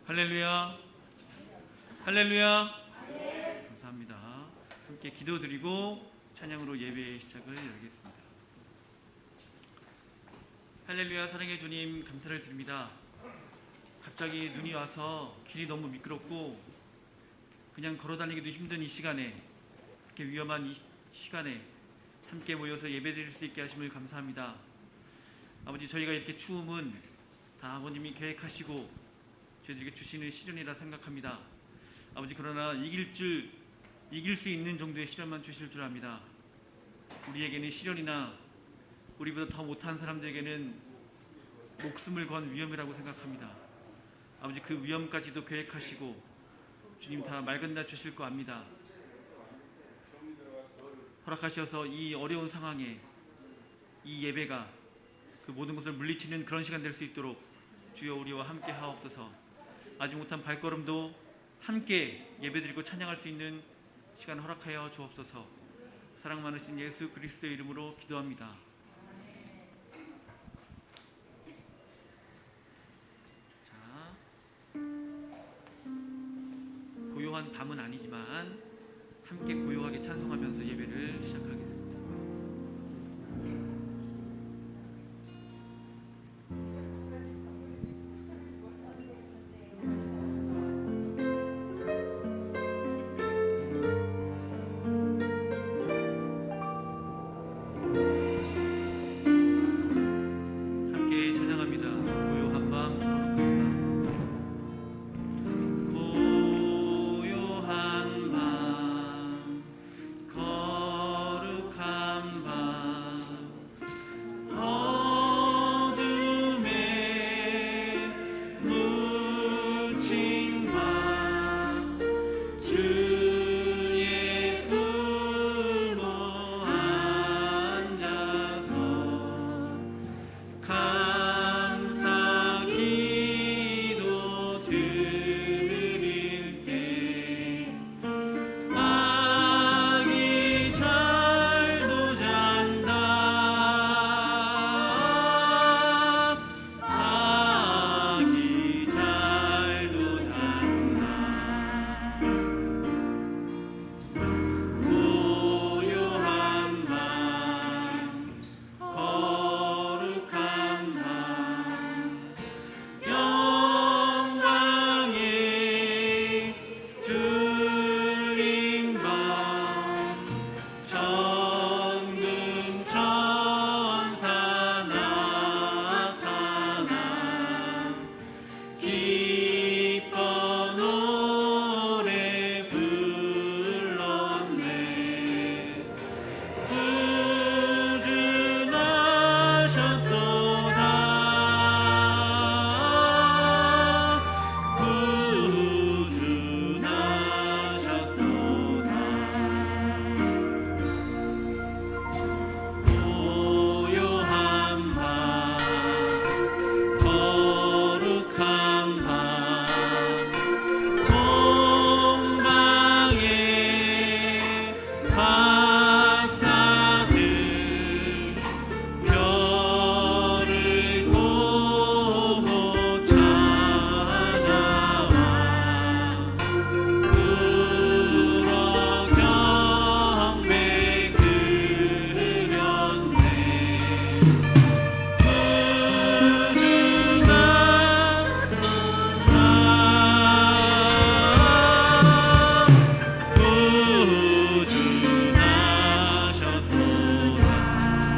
할렐루야. 할렐루야. 감사합니다. 함께 기도드리고 찬양으로 예배의 시작을 열겠습니다. 할렐루야. 사랑의 주님, 감사를 드립니다. 갑자기 눈이 와서 길이 너무 미끄럽고 그냥 걸어다니기도 힘든 이 시간에, 이렇게 위험한 이 시간에 함께 모여서 예배드릴 수 있게 하심을 감사합니다. 아버지, 저희가 이렇게 추움은 다 아버님이 계획하시고 저희들에게 주시는 시련이라 생각합니다. 아버지, 그러나 이길 수 있는 정도의 시련만 주실 줄 압니다. 우리에게는 시련이나 우리보다 더 못한 사람들에게는 목숨을 건 위험이라고 생각합니다. 아버지, 그 위험까지도 계획하시고 주님 다 말건다 주실 거 압니다. 허락하셔서 이 어려운 상황에 이 예배가 그 모든 것을 물리치는 그런 시간 될 수 있도록 주여 우리와 함께 하옵소서. 아직 못한 발걸음도 함께 예배드리고 찬양할 수 있는 시간 허락하여 주옵소서. 사랑 많으신 예수 그리스도의 이름으로 기도합니다. 자, 고요한 밤은 아니지만 함께 고요하게 찬송하면서 예배를 시작하겠습니다.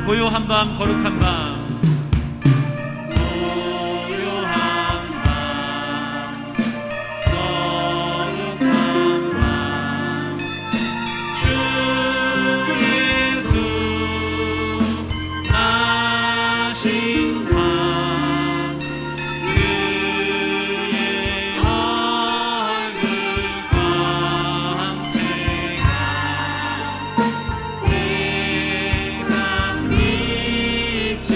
고요한 밤, 거룩한 밤, 고요한 밤, 거룩한 밤, 주 예수 나신 밤, 그의 얼굴과 함께가 세상 빛이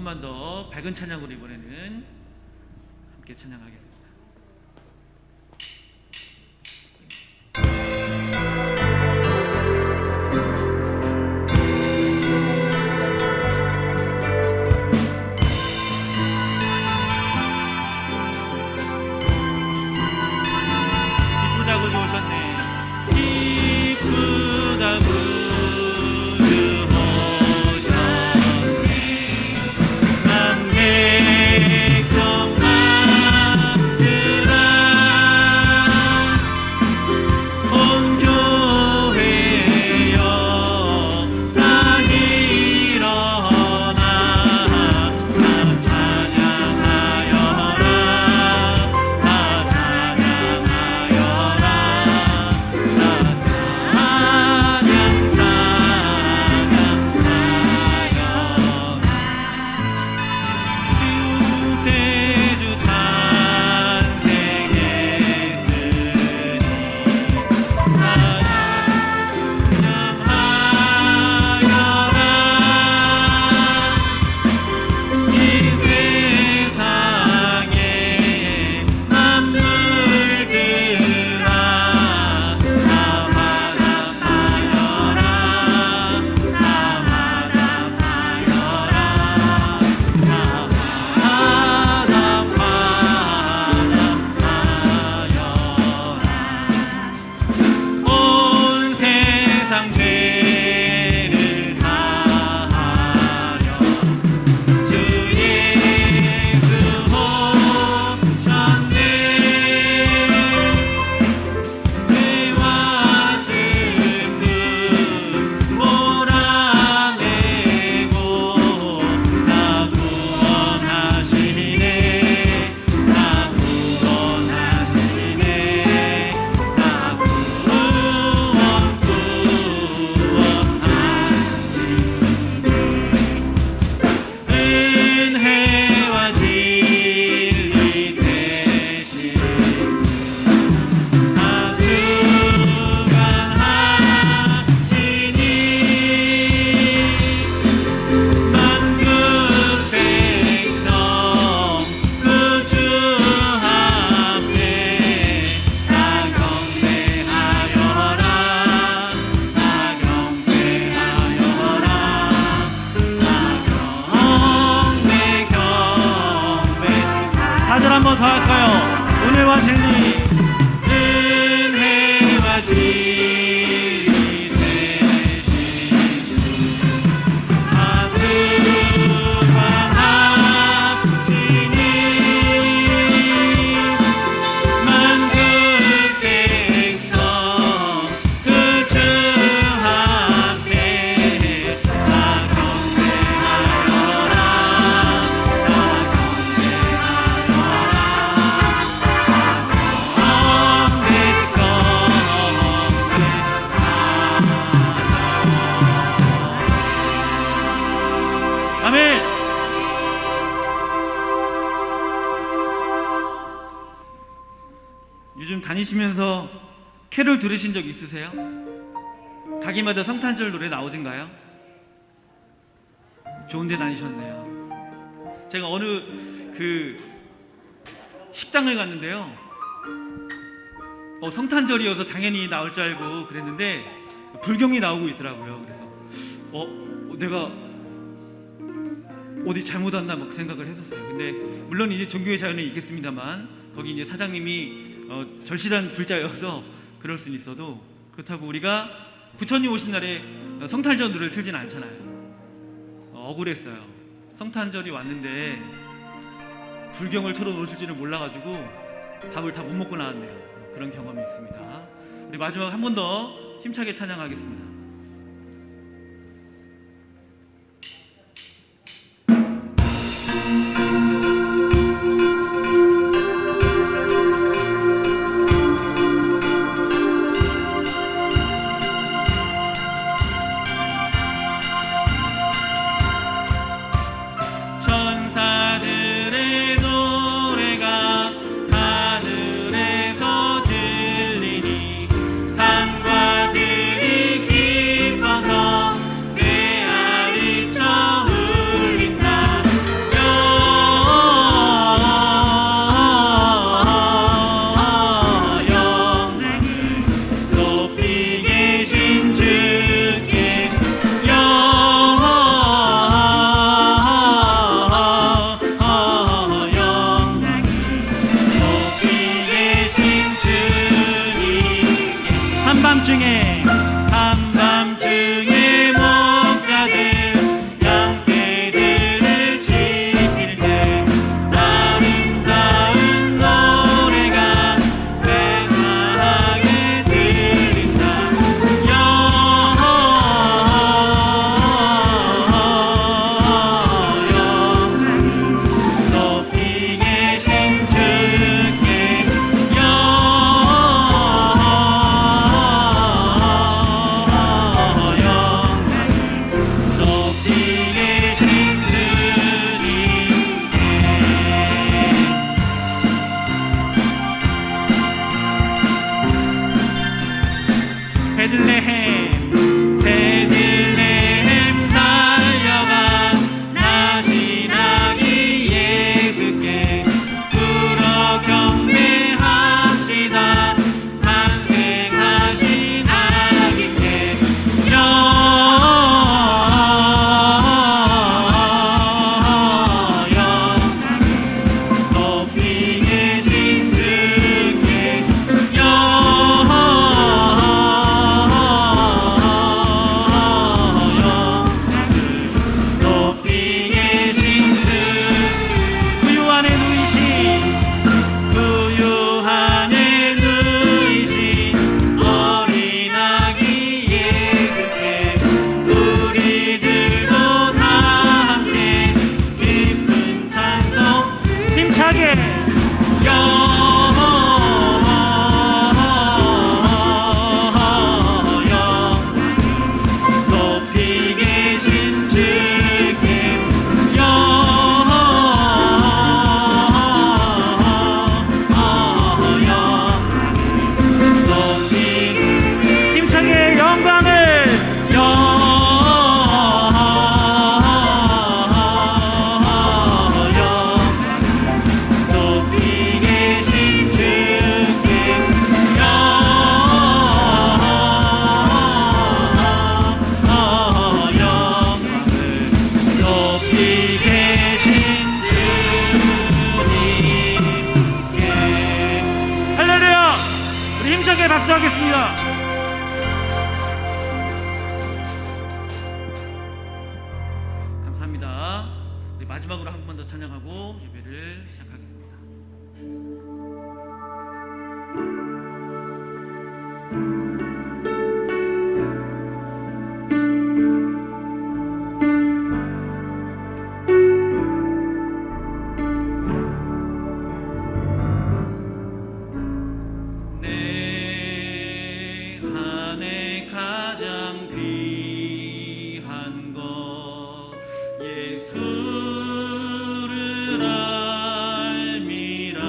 번만 더 밝은 찬양으로 이번에는 함께 찬양하겠습니다. 한번 더 할까요? 은혜와 진리, 은혜와 진리 되신 거룩하시니 만국 백성 그 주 앞에 다 경배하여라. 아멘. 요즘 다니시면서 캐롤 들으신 적 있으세요? 가기마다 성탄절 노래 나오던가요? 좋은 데 다니셨네요. 제가 어느 그 식당을 갔는데요, 성탄절이어서 당연히 나올 줄 알고 그랬는데 불경이 나오고 있더라고요. 그래서 내가 어디 잘못 왔나 막 생각을 했었어요. 근데 물론 이제 종교의 자유는 있겠습니다만 거기 이제 사장님이 절실한 불자여서 그럴 수는 있어도, 그렇다고 우리가 부처님 오신 날에 성탄절 노래를 틀진 않잖아요. 억울했어요. 성탄절이 왔는데 불경을 틀어놓으실 줄을 몰라가지고 밥을 다 못 먹고 나왔네요. 그런 경험이 있습니다. 우리 마지막 한 번 더 힘차게 찬양하겠습니다. 산과 들이 찬양합니다. 네, 마지막으로 한 번 더 찬양하고 예배를 시작하겠습니다. 내 안에 가장 귀한 것 예수를 알미라.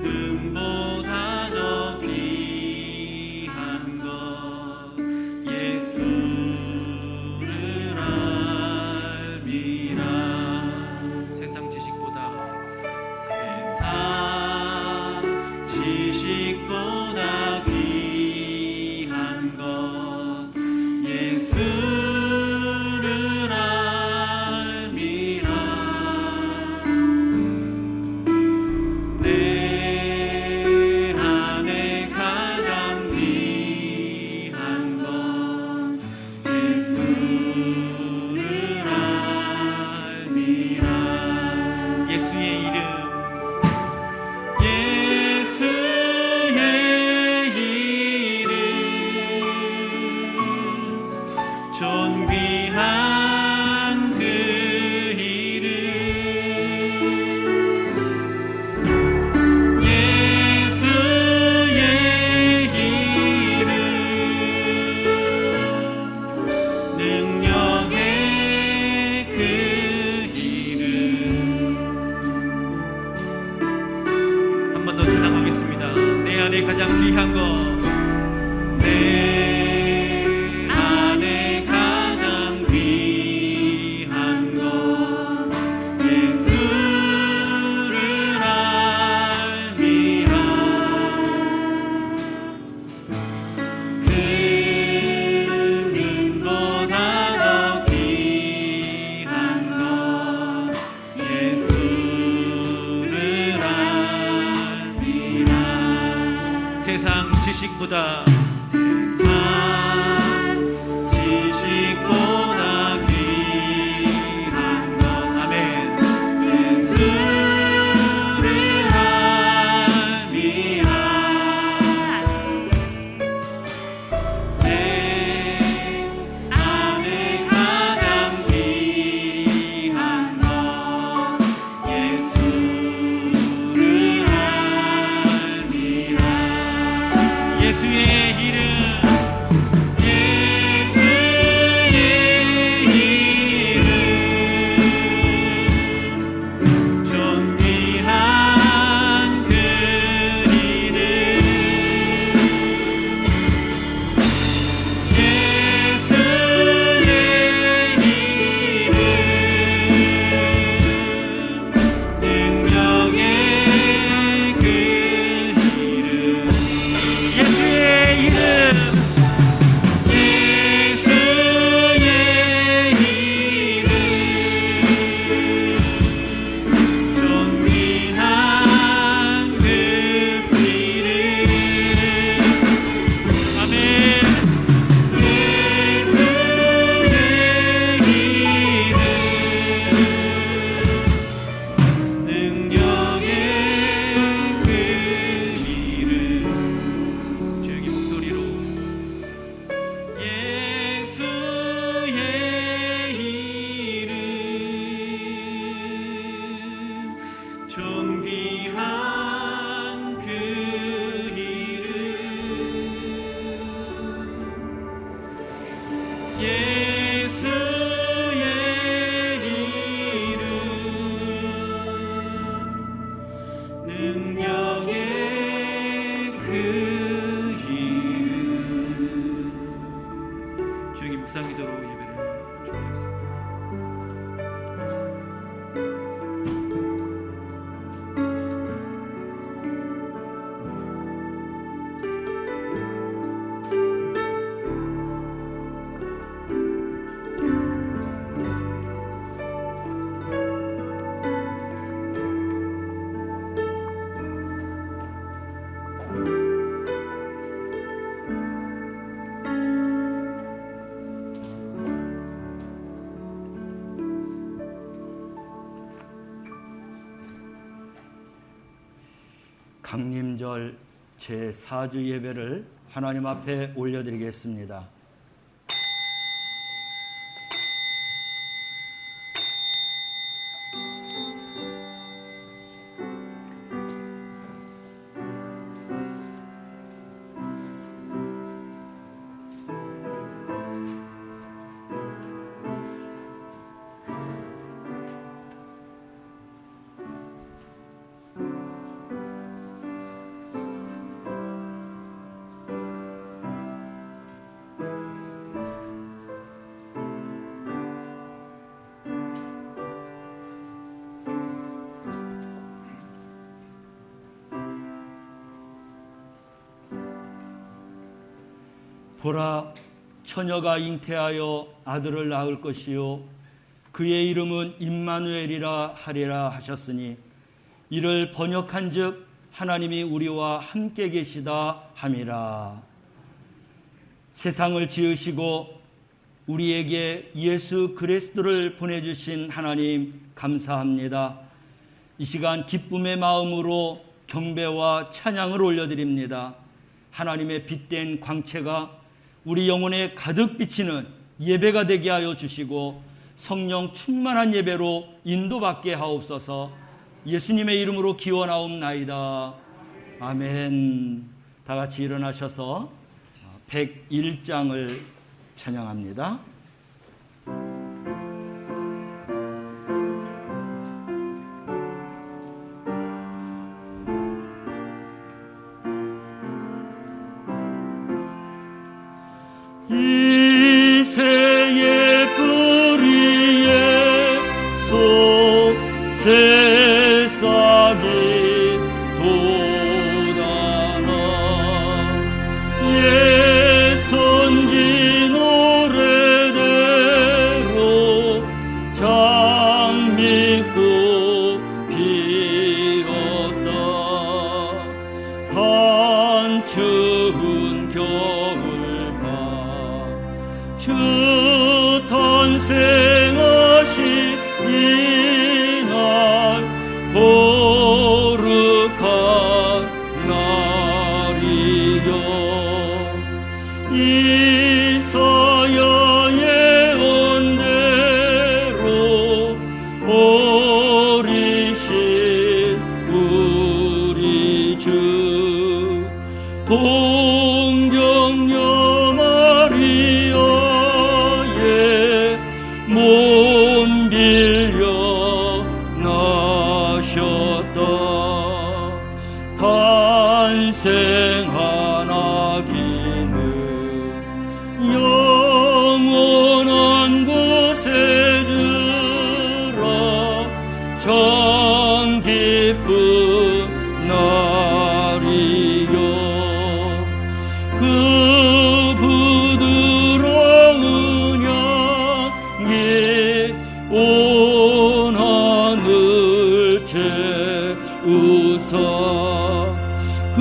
금보다 더 귀한 것 예수를 알미라. 세상 지식보다 귀한 것 예수를 알미라. 내 안에 가장 귀한 것 예수를 알미라. 예수의 이름, 존귀한 그 이름, 예수의 이름, 능력의 그 이름. 한 번 더 찬양하겠습니다. 내 안에 가장 귀한 것, 세상 지식보다 귀한 것. 아멘. 예수를 알미라. 내 안에 가장 귀한 것 예수를 알미라. 예수의 이름, 예수의 이름, 존귀한 그 이름, 예수의 이름, 능력의 그 이름. 예수의 이름, 예수의 이름, 존귀한 그 이름. 아멘. 예수의 이름, 능력의 그 이름. 조용히 목소리로 예수의 이름, 존귀한 그 이름, 예수의 이름, 능력의 그 이름. 조용히 묵상 기도로 예배를 준비하겠습니다. 강림절 제4주 예배를 하나님 앞에 올려드리겠습니다. 보라, 처녀가 잉태하여 아들을 낳을 것이요 그의 이름은 임마누엘이라 하리라 하셨으니 이를 번역한즉 하나님이 우리와 함께 계시다 함이라. 세상을 지으시고 우리에게 예수 그리스도를 보내주신 하나님 감사합니다. 이 시간 기쁨의 마음으로 경배와 찬양을 올려드립니다. 하나님의 빛된 광채가 우리 영혼에 가득 비치는 예배가 되게 하여 주시고 성령 충만한 예배로 인도받게 하옵소서. 예수님의 이름으로 기원하옵나이다. 아멘. 다 같이 일어나셔서 101장을 찬양합니다. 이새의 뿌리에 속 새싹이 돋아나 옛 선지 노래대로 장미꽃 피었다. 한 추운 겨울밤 주 탄생하신 이날 거룩한 날이여. 이사야의 언대로 어리신 우리 주 동정녀 마리아의 몸 빌려 나셨다. 탄생한 아기는 영원한 곳에 들어 참 기쁜 날이요. 그 부드러운 향기 온 하늘 채우사 그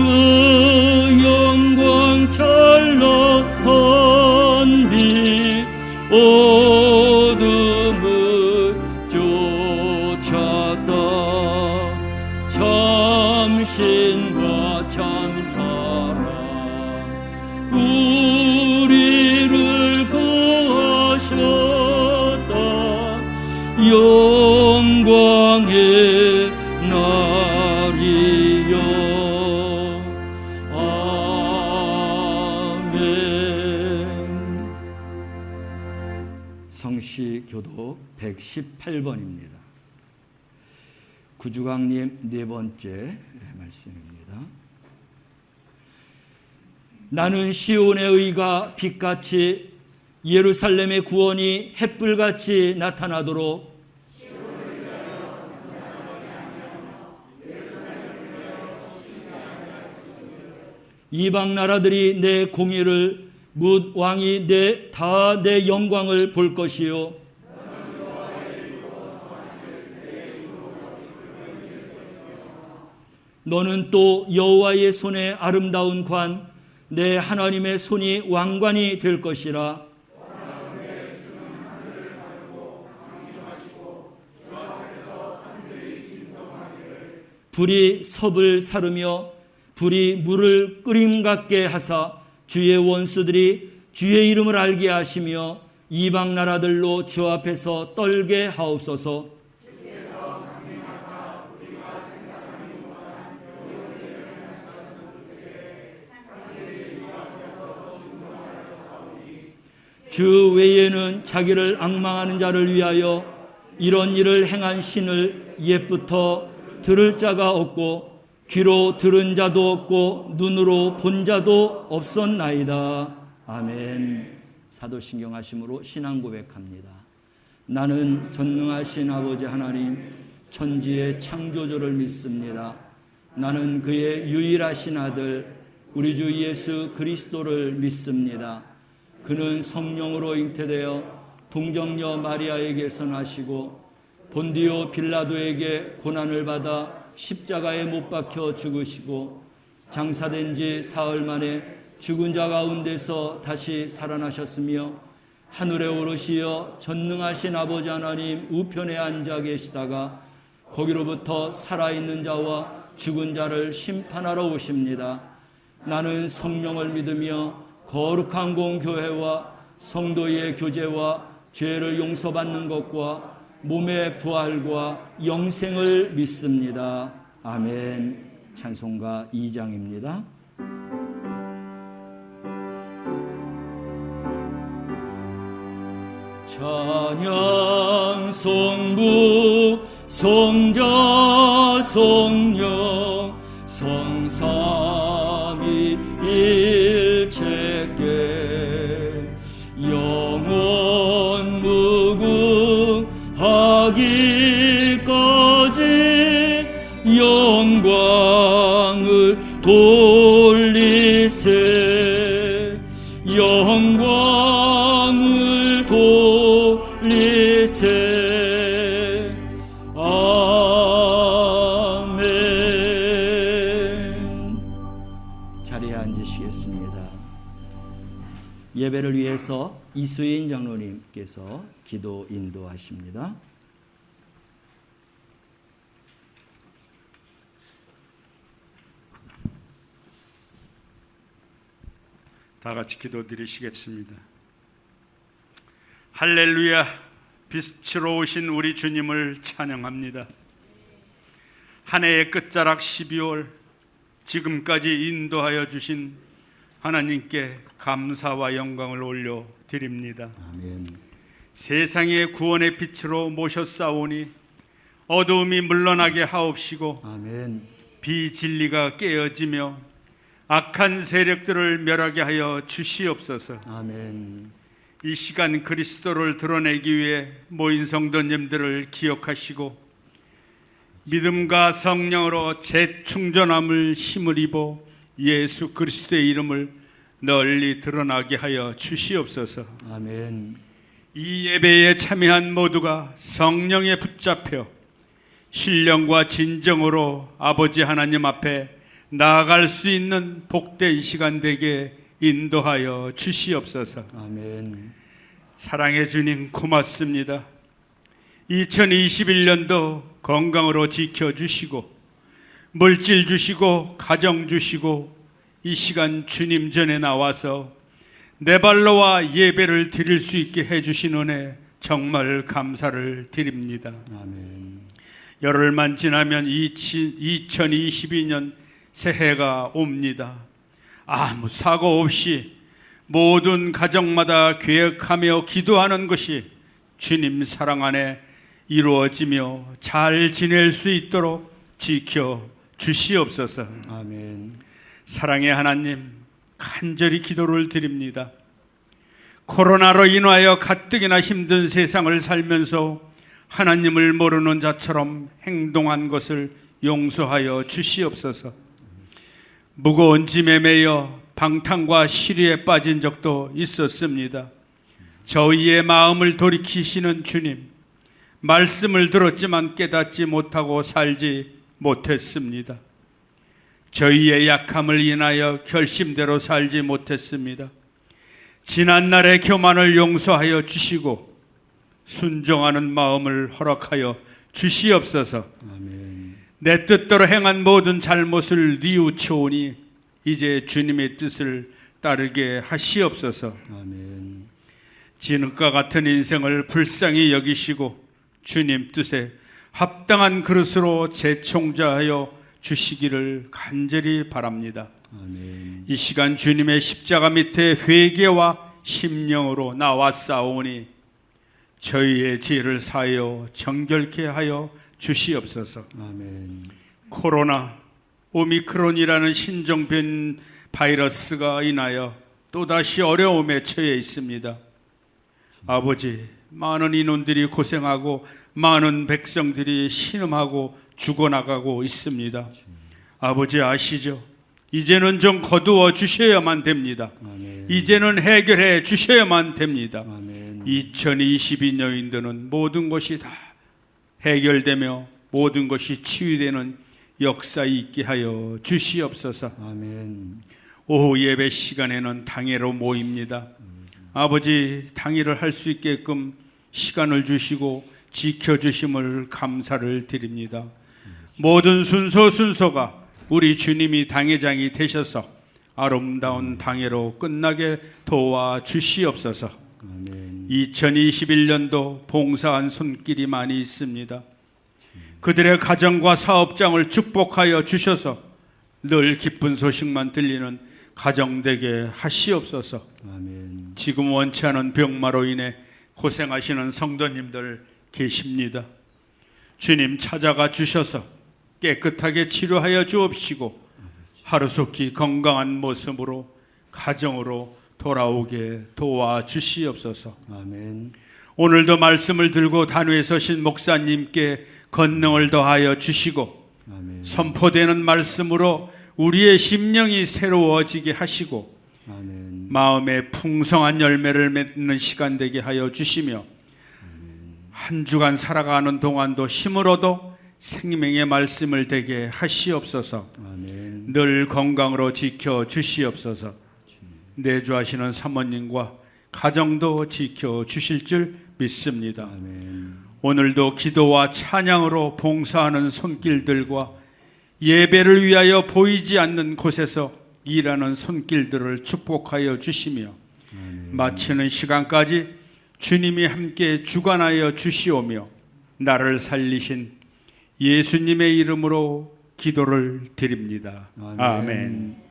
영광 찬란한 빛 어둠을 쫓았다. 참신과 참사랑 우리를 구하셨다. 영광의 날이여. 아멘. 성시교독 118번입니다. 구주강님 네 번째 말씀입니다. 나는 시온의 의가 빛같이 예루살렘의 구원이 햇불같이 나타나도록 이방 나라들이 내 공의를 뭇 왕이 다 내 영광을 볼 것이요. 너는 또 여호와의 손에 아름다운 관, 내 하나님의 손이 왕관이 될 것이라. 불이 섭을 사르며 불이 물을 끓임 같게 하사 주의 원수들이 주의 이름을 알게 하시며 이방 나라들로 주 앞에서 떨게 하옵소서. 주 외에는 자기를 앙망하는 자를 위하여 이런 일을 행한 신을 옛부터 들을 자가 없고 귀로 들은 자도 없고 눈으로 본 자도 없었나이다. 아멘. 사도신경 하심으로 신앙 고백합니다. 나는 전능하신 아버지 하나님 천지의 창조주를 믿습니다. 나는 그의 유일하신 아들 우리 주 예수 그리스도를 믿습니다. 그는 성령으로 잉태되어 동정녀 마리아에게서 나시고 본디오 빌라도에게 고난을 받아 십자가에 못 박혀 죽으시고 장사된 지 사흘 만에 죽은 자 가운데서 다시 살아나셨으며 하늘에 오르시어 전능하신 아버지 하나님 우편에 앉아 계시다가 거기로부터 살아있는 자와 죽은 자를 심판하러 오십니다. 나는 성령을 믿으며 거룩한 공교회와 성도의 교제와 죄를 용서받는 것과 몸의 부활과 영생을 믿습니다. 아멘. 찬송가 2장입니다. 찬양 성부 성자 성령 성삼위 일체께 영원 무궁하기까지 영광을 돌리세 영광을 돌리세 아멘. 자리에 앉으시겠습니다. 예배를 위해서 이수인 장로님께서 기도 인도하십니다. 다 같이 기도드리시겠습니다. 할렐루야, 빛으로 오신 우리 주님을 찬양합니다. 한 해의 끝자락 12월 지금까지 인도하여 주신 하나님께 감사와 영광을 올려드립니다. 아멘. 세상의 구원의 빛으로 모셨사오니 어두움이 물러나게 하옵시고 아멘. 비진리가 깨어지며 악한 세력들을 멸하게 하여 주시옵소서. 아멘. 이 시간 그리스도를 드러내기 위해 모인 성도님들을 기억하시고 믿음과 성령으로 재충전함을 힘을 입어 예수 그리스도의 이름을 널리 드러나게 하여 주시옵소서. 아멘. 이 예배에 참여한 모두가 성령에 붙잡혀 신령과 진정으로 아버지 하나님 앞에 나아갈 수 있는 복된 시간 되게 인도하여 주시옵소서. 아멘. 사랑의 주님 고맙습니다. 2021년도 건강으로 지켜주시고 물질 주시고 가정 주시고 이 시간 주님 전에 나와서 내 발로와 예배를 드릴 수 있게 해주신 은혜 정말 감사를 드립니다. 아멘. 열흘만 지나면 2022년 새해가 옵니다. 아무 사고 없이 모든 가정마다 계획하며 기도하는 것이 주님 사랑 안에 이루어지며 잘 지낼 수 있도록 지켜 주시옵소서. 아멘. 사랑의 하나님, 간절히 기도를 드립니다. 코로나로 인하여 가뜩이나 힘든 세상을 살면서 하나님을 모르는 자처럼 행동한 것을 용서하여 주시옵소서. 무거운 짐에 매여 방탕과 시리에 빠진 적도 있었습니다. 저희의 마음을 돌이키시는 주님, 말씀을 들었지만 깨닫지 못하고 살지 못했습니다. 저희의 약함을 인하여 결심대로 살지 못했습니다. 지난날의 교만을 용서하여 주시고 순종하는 마음을 허락하여 주시옵소서. 아멘. 내 뜻대로 행한 모든 잘못을 뉘우쳐오니 이제 주님의 뜻을 따르게 하시옵소서. 아멘. 진흙과 같은 인생을 불쌍히 여기시고 주님 뜻에 합당한 그릇으로 재총자하여 주시기를 간절히 바랍니다. 아멘. 이 시간 주님의 십자가 밑에 회개와 심령으로 나왔사오니 저희의 죄를 사하여 정결케 하여 주시옵소서. 아멘. 코로나 오미크론이라는 신종변 바이러스가 인하여 또다시 어려움에 처해 있습니다. 아버지, 많은 인원들이 고생하고 많은 백성들이 신음하고 죽어나가고 있습니다. 아버지 아시죠? 이제는 좀 거두어 주셔야만 됩니다. 아멘. 이제는 해결해 주셔야만 됩니다. 아멘. 2022년도는 모든 것이 다 해결되며 모든 것이 치유되는 역사 있게 하여 주시옵소서. 아멘. 오후 예배 시간에는 당회로 모입니다. 아버지, 당회를 할 수 있게끔 시간을 주시고 지켜주심을 감사를 드립니다. 모든 순서가 우리 주님이 당회장이 되셔서 아름다운 당회로 끝나게 도와주시옵소서. 아멘. 2021년도 봉사한 손길이 많이 있습니다. 그들의 가정과 사업장을 축복하여 주셔서 늘 기쁜 소식만 들리는 가정 되게 하시옵소서. 아멘. 지금 원치 않은 병마로 인해 고생하시는 성도님들 계십니다. 주님 찾아가 주셔서 깨끗하게 치료하여 주옵시고 하루속히 건강한 모습으로 가정으로 돌아오게 도와주시옵소서. 아멘. 오늘도 말씀을 들고 단위에 서신 목사님께 권능을 더하여 주시고 아멘. 선포되는 말씀으로 우리의 심령이 새로워지게 하시고 아멘. 마음에 풍성한 열매를 맺는 시간 되게 하여 주시며 한 주간 살아가는 동안도 힘을 얻어 생명의 말씀을 되게 하시옵소서. 아멘. 늘 건강으로 지켜 주시옵소서. 내주하시는 사모님과 가정도 지켜 주실 줄 믿습니다. 아멘. 오늘도 기도와 찬양으로 봉사하는 손길들과 예배를 위하여 보이지 않는 곳에서 일하는 손길들을 축복하여 주시며 마치는 시간까지 주님이 함께 주관하여 주시오며 나를 살리신 예수님의 이름으로 기도를 드립니다. 아멘.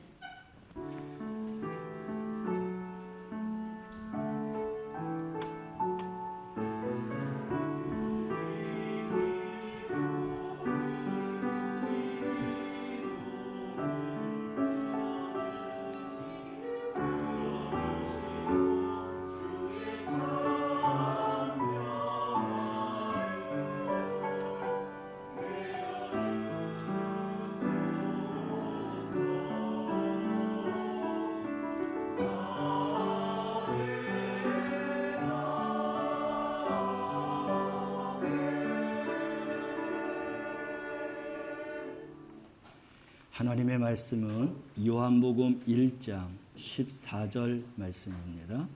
하나님의 말씀은 요한복음 1장 14절 말씀입니다.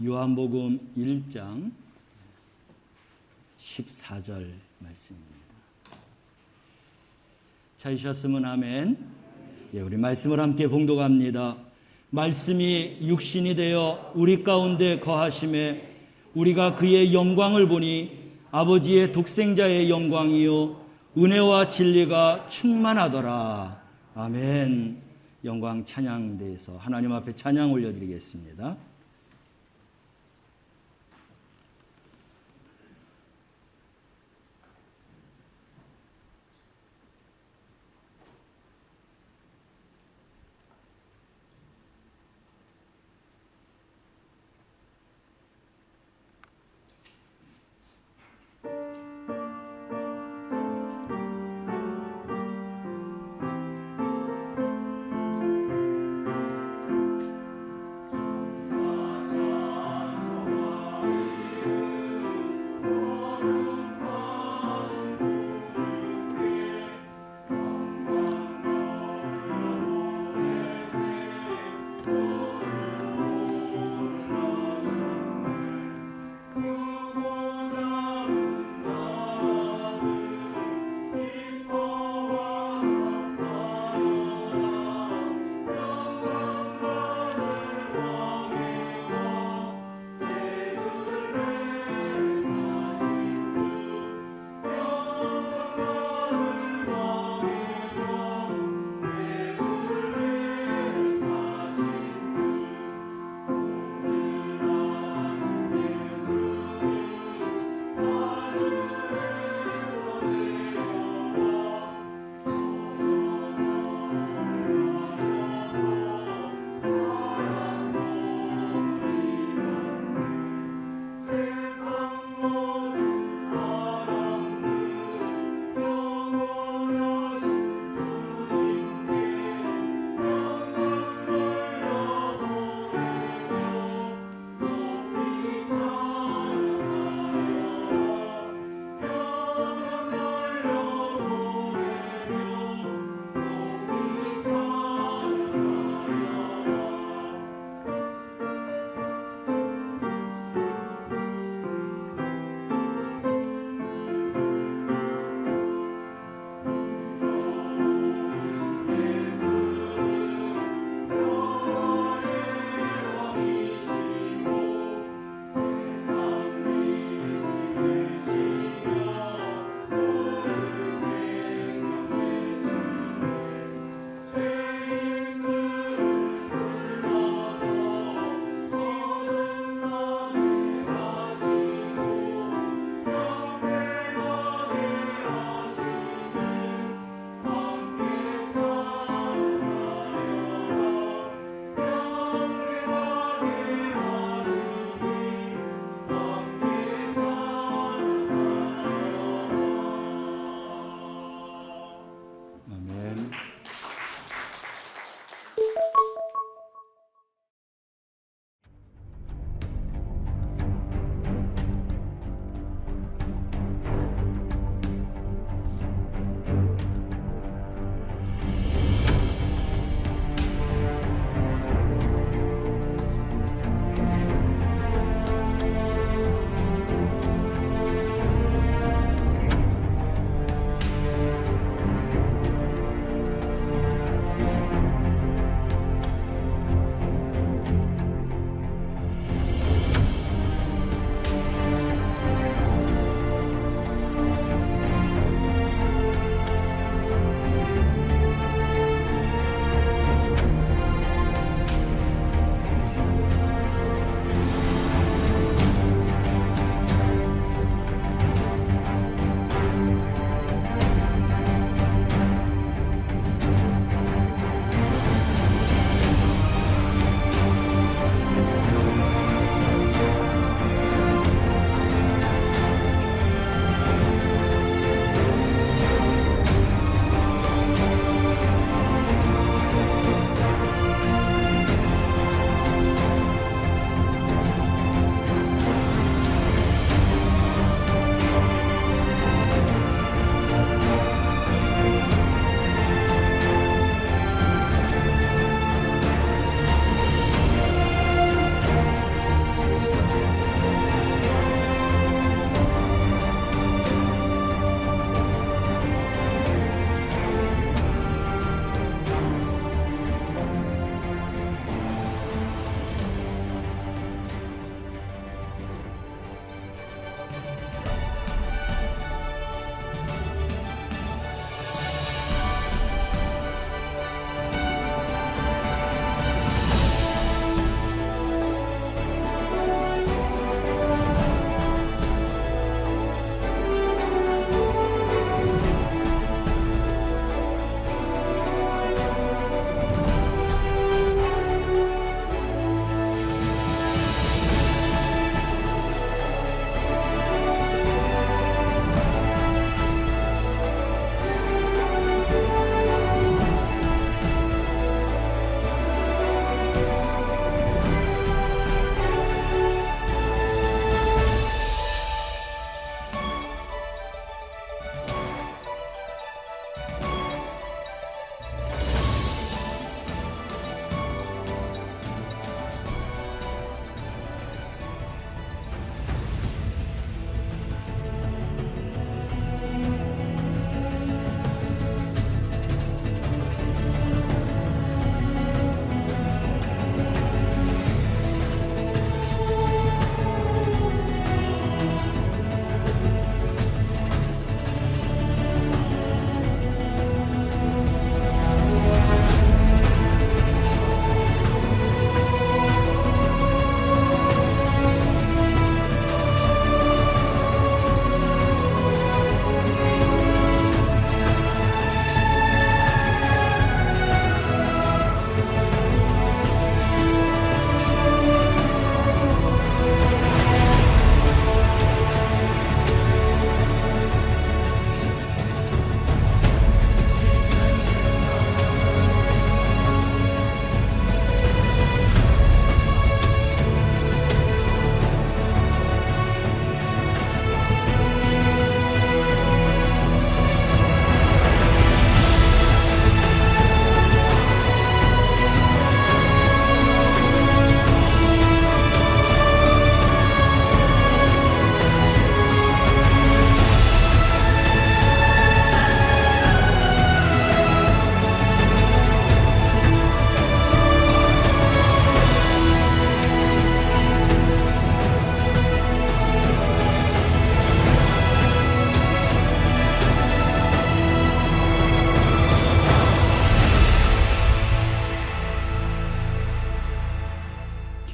요한복음 1장 14절 말씀입니다. 찾으셨으면 아멘. 예, 우리 말씀을 함께 봉독합니다. 말씀이 육신이 되어 우리 가운데 거하심에 우리가 그의 영광을 보니 아버지의 독생자의 영광이요 은혜와 진리가 충만하더라. 아멘. 영광 찬양대에서 하나님 앞에 찬양 올려드리겠습니다. 아멘.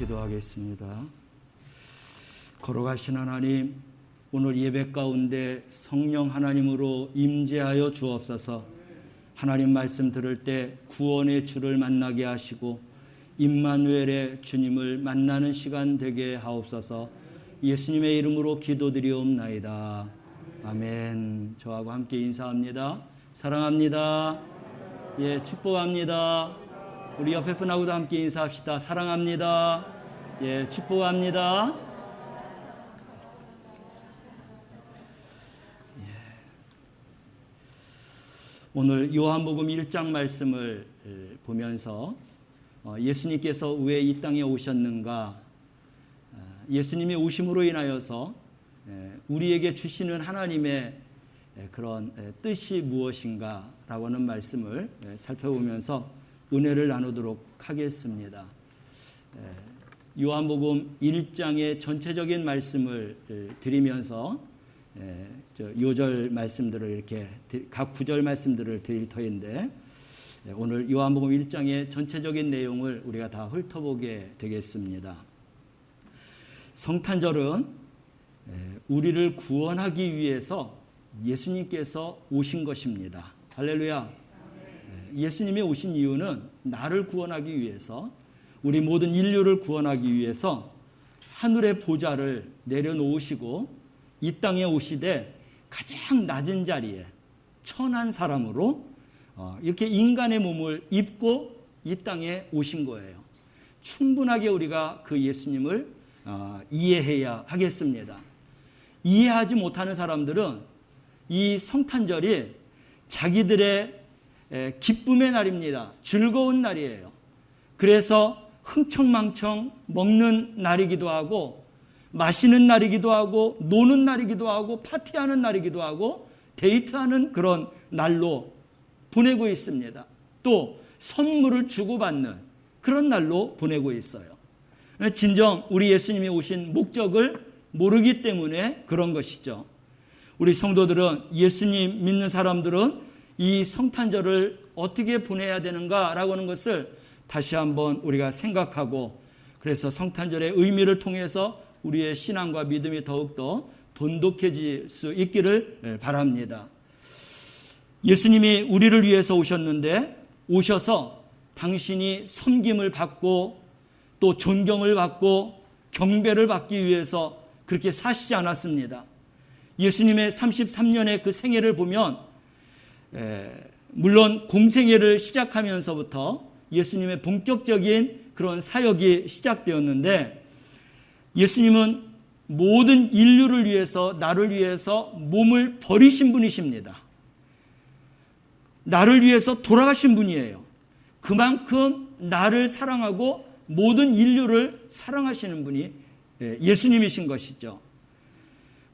기도하겠습니다. 걸어가신 하나님, 오늘 예배 가운데 성령 하나님으로 임재하여 주옵소서. 하나님 말씀 들을 때 구원의 주를 만나게 하시고 임마누엘의 주님을 만나는 시간 되게 하옵소서. 예수님의 이름으로 기도드리옵나이다. 아멘. 저하고 함께 인사합니다. 사랑합니다. 예, 축복합니다. 우리 옆에 분하고도 함께 인사합시다. 사랑합니다. 예, 축복합니다. 오늘 요한복음 1장 말씀을 보면서 예수님께서 왜 이 땅에 오셨는가, 예수님이 오심으로 인하여서 우리에게 주시는 하나님의 그런 뜻이 무엇인가 라고 하는 말씀을 살펴보면서 은혜를 나누도록 하겠습니다. 요한복음 1장의 전체적인 말씀을 드리면서 요절 말씀들을 이렇게 각 구절 말씀들을 드릴 터인데, 오늘 요한복음 1장의 전체적인 내용을 우리가 다 훑어보게 되겠습니다. 성탄절은 우리를 구원하기 위해서 예수님께서 오신 것입니다. 할렐루야. 예수님이 오신 이유는 나를 구원하기 위해서, 우리 모든 인류를 구원하기 위해서 하늘의 보좌를 내려놓으시고 이 땅에 오시되 가장 낮은 자리에 천한 사람으로 이렇게 인간의 몸을 입고 이 땅에 오신 거예요. 충분하게 우리가 그 예수님을 이해해야 하겠습니다. 이해하지 못하는 사람들은 이 성탄절이 자기들의 기쁨의 날입니다. 즐거운 날이에요. 그래서 흥청망청 먹는 날이기도 하고, 마시는 날이기도 하고, 노는 날이기도 하고, 파티하는 날이기도 하고, 데이트하는 그런 날로 보내고 있습니다. 또 선물을 주고받는 그런 날로 보내고 있어요. 진정 우리 예수님이 오신 목적을 모르기 때문에 그런 것이죠. 우리 성도들은, 예수님 믿는 사람들은 이 성탄절을 어떻게 보내야 되는가라고 하는 것을 다시 한번 우리가 생각하고, 그래서 성탄절의 의미를 통해서 우리의 신앙과 믿음이 더욱더 돈독해질 수 있기를 바랍니다. 예수님이 우리를 위해서 오셨는데, 오셔서 당신이 섬김을 받고 또 존경을 받고 경배를 받기 위해서 그렇게 사시지 않았습니다. 예수님의 33년의 그 생애를 보면, 물론 공생애를 시작하면서부터 예수님의 본격적인 그런 사역이 시작되었는데, 예수님은 모든 인류를 위해서, 나를 위해서 몸을 버리신 분이십니다. 나를 위해서 돌아가신 분이에요. 그만큼 나를 사랑하고 모든 인류를 사랑하시는 분이 예수님이신 것이죠.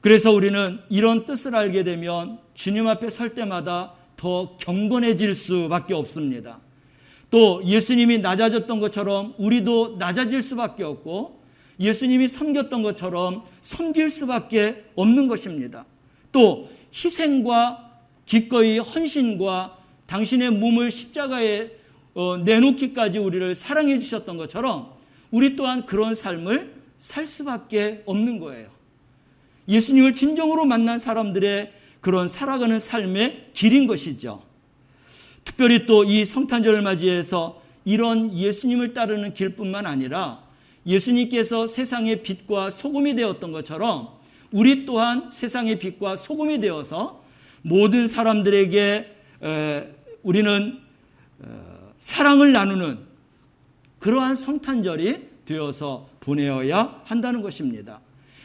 그래서 우리는 이런 뜻을 알게 되면 주님 앞에 설 때마다 더 경건해질 수밖에 없습니다. 또 예수님이 낮아졌던 것처럼 우리도 낮아질 수밖에 없고, 예수님이 섬겼던 것처럼 섬길 수밖에 없는 것입니다. 또 희생과 기꺼이 헌신과 당신의 몸을 십자가에 내놓기까지 우리를 사랑해 주셨던 것처럼 우리 또한 그런 삶을 살 수밖에 없는 거예요. 예수님을 진정으로 만난 사람들의 그런 살아가는 삶의 길인 것이죠. 특별히 또 이 성탄절을 맞이해서 이런 예수님을 따르는 길뿐만 아니라 예수님께서 세상의 빛과 소금이 되었던 것처럼 우리 또한 세상의 빛과 소금이 되어서 모든 사람들에게 우리는 사랑을 나누는 그러한 성탄절이 되어서 보내어야 한다는 것입니다.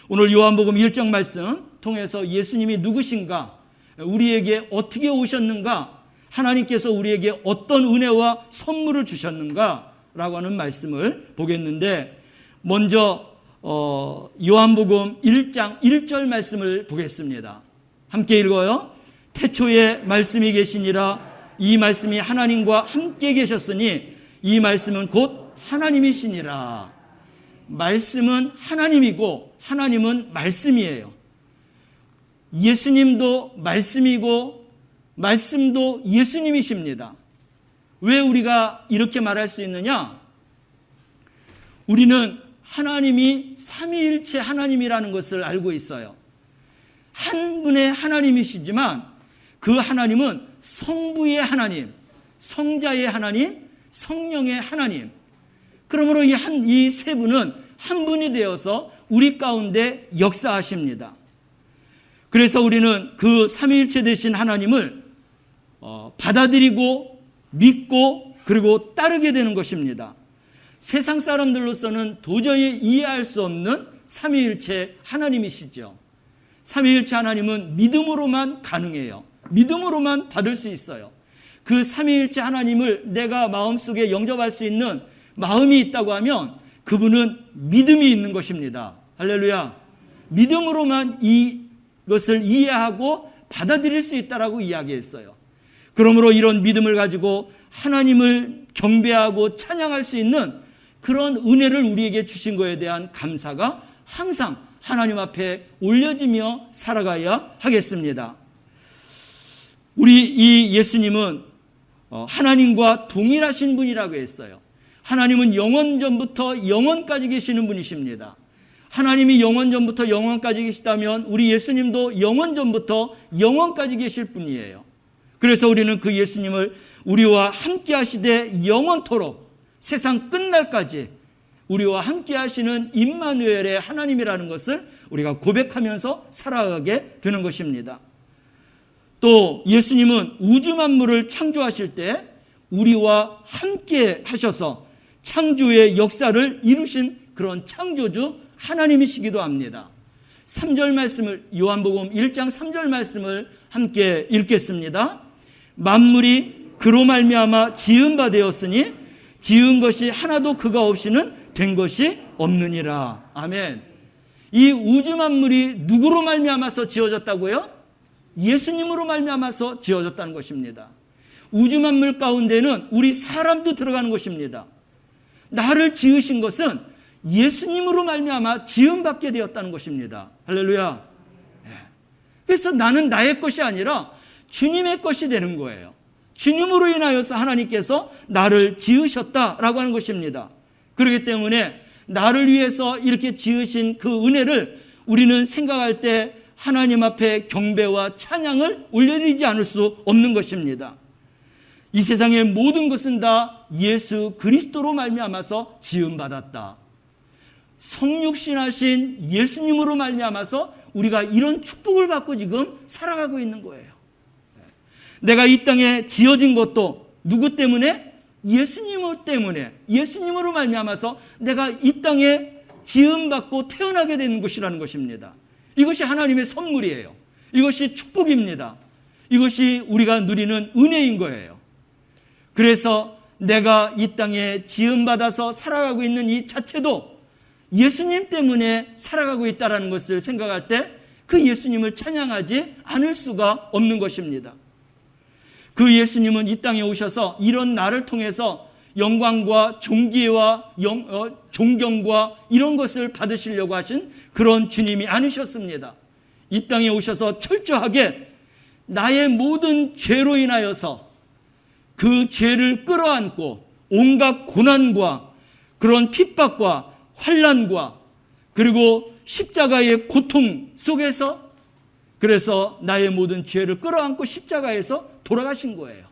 오늘 요한복음 1장 말씀 통해서 예수님이 누구신가, 우리에게 어떻게 오셨는가, 하나님께서 우리에게 어떤 은혜와 선물을 주셨는가라고 하는 말씀을 보겠는데, 먼저 요한복음 1장 1절 말씀을 보겠습니다. 함께 읽어요. 태초에 말씀이 계시니라. 이 말씀이 하나님과 함께 계셨으니 이 말씀은 곧 하나님이시니라. 말씀은 하나님이고 하나님은 말씀이에요. 예수님도 말씀이고 말씀도 예수님이십니다. 왜 우리가 이렇게 말할 수 있느냐? 우리는 하나님이 삼위일체 하나님이라는 것을 알고 있어요. 한 분의 하나님이시지만 그 하나님은 성부의 하나님, 성자의 하나님, 성령의 하나님. 그러므로 이 세 분은 한 분이 되어서 우리 가운데 역사하십니다. 그래서 우리는 그 삼위일체 되신 하나님을 받아들이고 믿고 그리고 따르게 되는 것입니다. 세상 사람들로서는 도저히 이해할 수 없는 삼위일체 하나님이시죠. 삼위일체 하나님은 믿음으로만 가능해요. 믿음으로만 받을 수 있어요. 그 삼위일체 하나님을 내가 마음속에 영접할 수 있는 마음이 있다고 하면 그분은 믿음이 있는 것입니다. 할렐루야. 믿음으로만 이것을 이해하고 받아들일 수 있다라고 이야기했어요. 그러므로 이런 믿음을 가지고 하나님을 경배하고 찬양할 수 있는 그런 은혜를 우리에게 주신 것에 대한 감사가 항상 하나님 앞에 올려지며 살아가야 하겠습니다. 우리 이 예수님은 하나님과 동일하신 분이라고 했어요. 하나님은 영원 전부터 영원까지 계시는 분이십니다. 하나님이 영원 전부터 영원까지 계시다면 우리 예수님도 영원 전부터 영원까지 계실 분이에요. 그래서 우리는 그 예수님을 우리와 함께 하시되 영원토록 세상 끝날까지 우리와 함께 하시는 임마누엘의 하나님이라는 것을 우리가 고백하면서 살아가게 되는 것입니다. 또 예수님은 우주 만물을 창조하실 때 우리와 함께 하셔서 창조의 역사를 이루신 그런 창조주 하나님이시기도 합니다. 3절 말씀을 요한복음 1장 3절 말씀을 함께 읽겠습니다. 만물이 그로 말미암아 지은 바 되었으니 지은 것이 하나도 그가 없이는 된 것이 없느니라. 아멘. 이 우주 만물이 누구로 말미암아서 지어졌다고요? 예수님으로 말미암아서 지어졌다는 것입니다. 우주 만물 가운데는 우리 사람도 들어가는 것입니다. 나를 지으신 것은 예수님으로 말미암아 지음받게 되었다는 것입니다. 할렐루야. 그래서 나는 나의 것이 아니라 주님의 것이 되는 거예요. 주님으로 인하여서 하나님께서 나를 지으셨다라고 하는 것입니다. 그렇기 때문에 나를 위해서 이렇게 지으신 그 은혜를 우리는 생각할 때 하나님 앞에 경배와 찬양을 올려드리지 않을 수 없는 것입니다. 이 세상의 모든 것은 다 예수 그리스도로 말미암아서 지음받았다. 성육신하신 예수님으로 말미암아서 우리가 이런 축복을 받고 지금 살아가고 있는 거예요. 내가 이 땅에 지어진 것도 누구 때문에? 예수님 때문에, 예수님으로 말미암아서 내가 이 땅에 지음받고 태어나게 되는 것이라는 것입니다. 이것이 하나님의 선물이에요. 이것이 축복입니다. 이것이 우리가 누리는 은혜인 거예요. 그래서 내가 이 땅에 지음받아서 살아가고 있는 이 자체도 예수님 때문에 살아가고 있다는 것을 생각할 때 그 예수님을 찬양하지 않을 수가 없는 것입니다. 그 예수님은 이 땅에 오셔서 이런 나를 통해서 영광과 존귀와 존경과 이런 것을 받으시려고 하신 그런 주님이 아니셨습니다. 이 땅에 오셔서 철저하게 나의 모든 죄로 인하여서 그 죄를 끌어안고 온갖 고난과 그런 핍박과 환난과 그리고 십자가의 고통 속에서 그래서 나의 모든 죄를 끌어안고 십자가에서 돌아가신 거예요.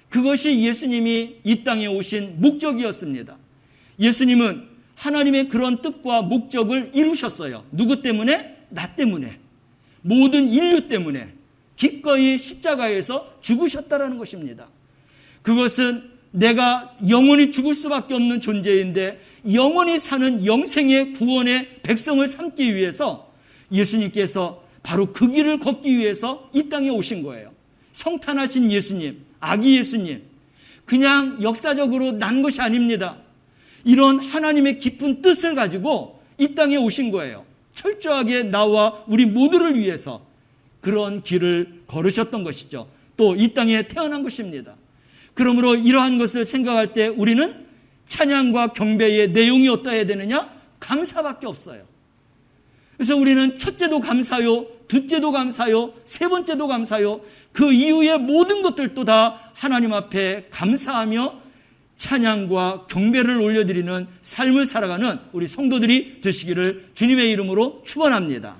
그것이 예수님이 이 땅에 오신 목적이었습니다. 예수님은 하나님의 그런 뜻과 목적을 이루셨어요. 누구 때문에? 나 때문에. 모든 인류 때문에 기꺼이 십자가에서 죽으셨다라는 것입니다. 그것은 내가 영원히 죽을 수밖에 없는 존재인데 영원히 사는 영생의 구원의 백성을 삼기 위해서 예수님께서 바로 그 길을 걷기 위해서 이 땅에 오신 거예요. 성탄하신 예수님, 아기 예수님, 그냥 역사적으로 난 것이 아닙니다. 이런 하나님의 깊은 뜻을 가지고 이 땅에 오신 거예요. 철저하게 나와 우리 모두를 위해서 그런 길을 걸으셨던 것이죠. 또 이 땅에 태어난 것입니다. 그러므로 이러한 것을 생각할 때 우리는 찬양과 경배의 내용이 어떠해야 되느냐? 감사밖에 없어요. 그래서 우리는 첫째도 감사요, 둘째도 감사요, 세 번째도 감사요, 그 이후의 모든 것들도 다 하나님 앞에 감사하며 찬양과 경배를 올려드리는 삶을 살아가는 우리 성도들이 되시기를 주님의 이름으로 축원합니다.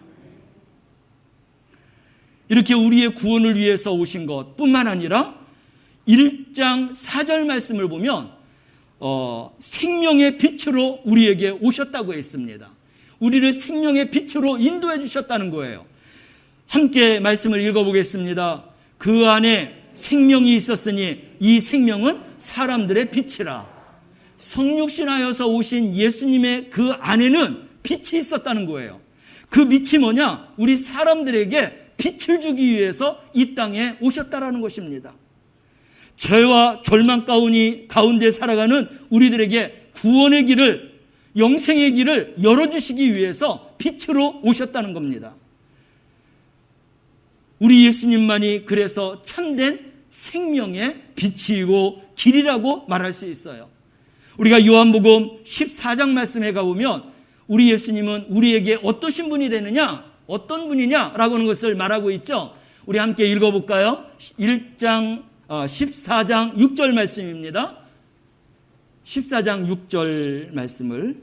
이렇게 우리의 구원을 위해서 오신 것뿐만 아니라 1장 4절 말씀을 보면 생명의 빛으로 우리에게 오셨다고 했습니다. 우리를 생명의 빛으로 인도해 주셨다는 거예요. 함께 말씀을 읽어보겠습니다. 그 안에 생명이 있었으니 이 생명은 사람들의 빛이라. 성육신하여서 오신 예수님의 그 안에는 빛이 있었다는 거예요. 그 빛이 뭐냐? 우리 사람들에게 빛을 주기 위해서 이 땅에 오셨다라는 것입니다. 죄와 절망 가운데 살아가는 우리들에게 구원의 길을, 영생의 길을 열어주시기 위해서 빛으로 오셨다는 겁니다. 우리 예수님만이 그래서 참된 생명의 빛이고 길이라고 말할 수 있어요. 우리가 요한복음 14장 말씀에 가보면 우리 예수님은 우리에게 어떠신 분이 되느냐, 어떤 분이냐라고 하는 것을 말하고 있죠. 우리 함께 읽어볼까요? 14장 6절 말씀입니다. 14장 6절 말씀을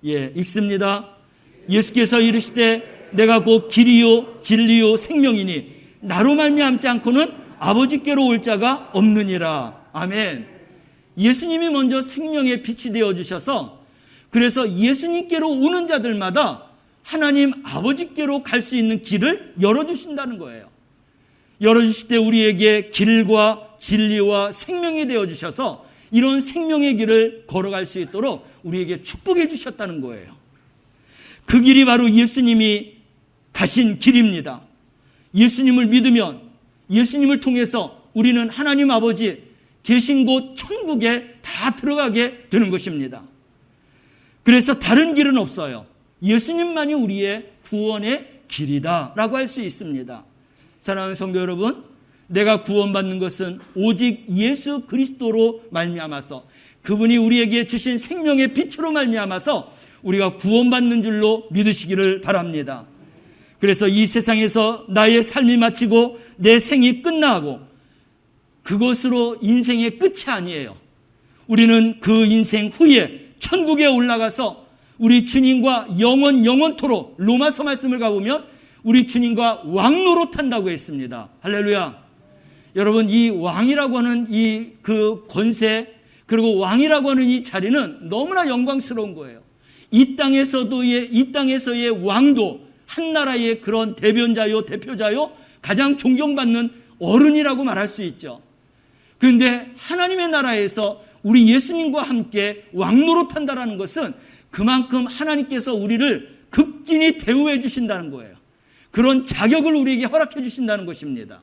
읽습니다. 예수께서 이르시되 내가 곧 길이요 진리요 생명이니 나로 말미암지 않고는 아버지께로 올 자가 없느니라. 아멘. 예수님이 먼저 생명의 빛이 되어주셔서 그래서 예수님께로 오는 자들마다 하나님 아버지께로 갈 수 있는 길을 열어주신다는 거예요. 열어주실 때 우리에게 길과 진리와 생명이 되어주셔서 이런 생명의 길을 걸어갈 수 있도록 우리에게 축복해 주셨다는 거예요. 그 길이 바로 예수님이 가신 길입니다. 예수님을 믿으면 예수님을 통해서 우리는 하나님 아버지 계신 곳 천국에 다 들어가게 되는 것입니다. 그래서 다른 길은 없어요. 예수님만이 우리의 구원의 길이다라고 할 수 있습니다. 사랑하는 성도 여러분, 내가 구원받는 것은 오직 예수 그리스도로 말미암아서 그분이 우리에게 주신 생명의 빛으로 말미암아서 우리가 구원받는 줄로 믿으시기를 바랍니다. 그래서 이 세상에서 나의 삶이 마치고 내 생이 끝나고 그것으로 인생의 끝이 아니에요. 우리는 그 인생 후에 천국에 올라가서 우리 주님과 영원토록 로마서 말씀을 가보면 우리 주님과 왕노릇한다고 했습니다. 할렐루야. 여러분, 이 왕이라고 하는 그 권세, 그리고 왕이라고 하는 이 자리는 너무나 영광스러운 거예요. 이 땅에서의 왕도 한 나라의 그런 대표자요, 가장 존경받는 어른이라고 말할 수 있죠. 그런데 하나님의 나라에서 우리 예수님과 함께 왕노릇한다라는 것은 그만큼 하나님께서 우리를 극진히 대우해 주신다는 거예요. 그런 자격을 우리에게 허락해 주신다는 것입니다.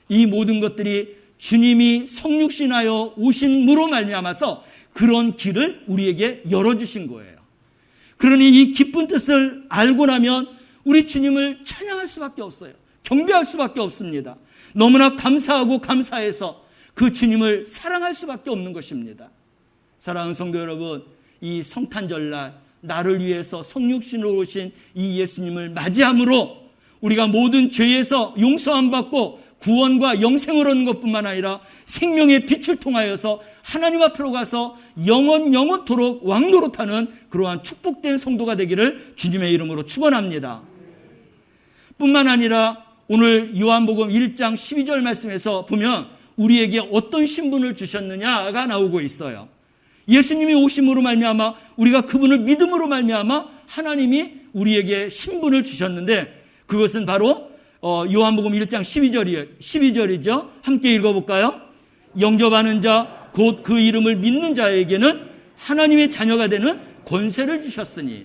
이 모든 것들이 주님이 성육신하여 오심으로 말미암아서 그런 길을 우리에게 열어주신 거예요. 그러니 이 기쁜 뜻을 알고 나면 우리 주님을 찬양할 수밖에 없어요. 경배할 수밖에 없습니다. 너무나 감사하고 감사해서 그 주님을 사랑할 수밖에 없는 것입니다. 사랑하는 성도 여러분, 이 성탄절날 나를 위해서 성육신으로 오신 이 예수님을 맞이함으로 우리가 모든 죄에서 용서함 받고 구원과 영생을 얻는 것뿐만 아니라 생명의 빛을 통하여서 하나님 앞으로 가서 영원토록 왕노릇하는 그러한 축복된 성도가 되기를 주님의 이름으로 축원합니다. 뿐만 아니라 오늘 요한복음 1장 12절 말씀에서 보면 우리에게 어떤 신분을 주셨느냐가 나오고 있어요. 예수님이 오심으로 말미암아 우리가 그분을 믿음으로 말미암아 하나님이 우리에게 신분을 주셨는데 그것은 바로 요한복음 1장 12절이죠. 함께 읽어볼까요? 영접하는 자, 곧 그 이름을 믿는 자에게는 하나님의 자녀가 되는 권세를 주셨으니.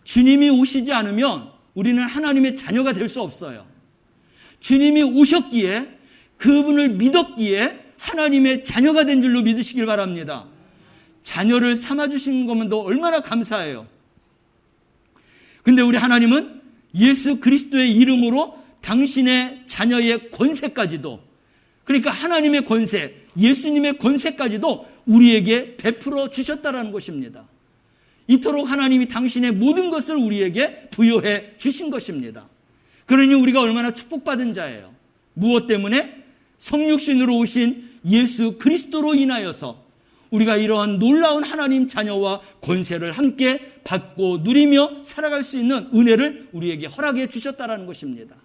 주님이 오시지 않으면 우리는 하나님의 자녀가 될 수 없어요. 주님이 오셨기에 그분을 믿었기에 하나님의 자녀가 된 줄로 믿으시길 바랍니다. 자녀를 삼아주시는 것만 더 얼마나 감사해요. 근데 우리 하나님은 예수 그리스도의 이름으로 당신의 자녀의 권세까지도, 그러니까 하나님의 권세, 예수님의 권세까지도 우리에게 베풀어 주셨다는 것입니다. 이토록 하나님이 당신의 모든 것을 우리에게 부여해 주신 것입니다. 그러니 우리가 얼마나 축복받은 자예요. 무엇 때문에? 성육신으로 오신 예수 그리스도로 인하여서 우리가 이러한 놀라운 하나님 자녀와 권세를 함께 받고 누리며 살아갈 수 있는 은혜를 우리에게 허락해 주셨다는 것입니다.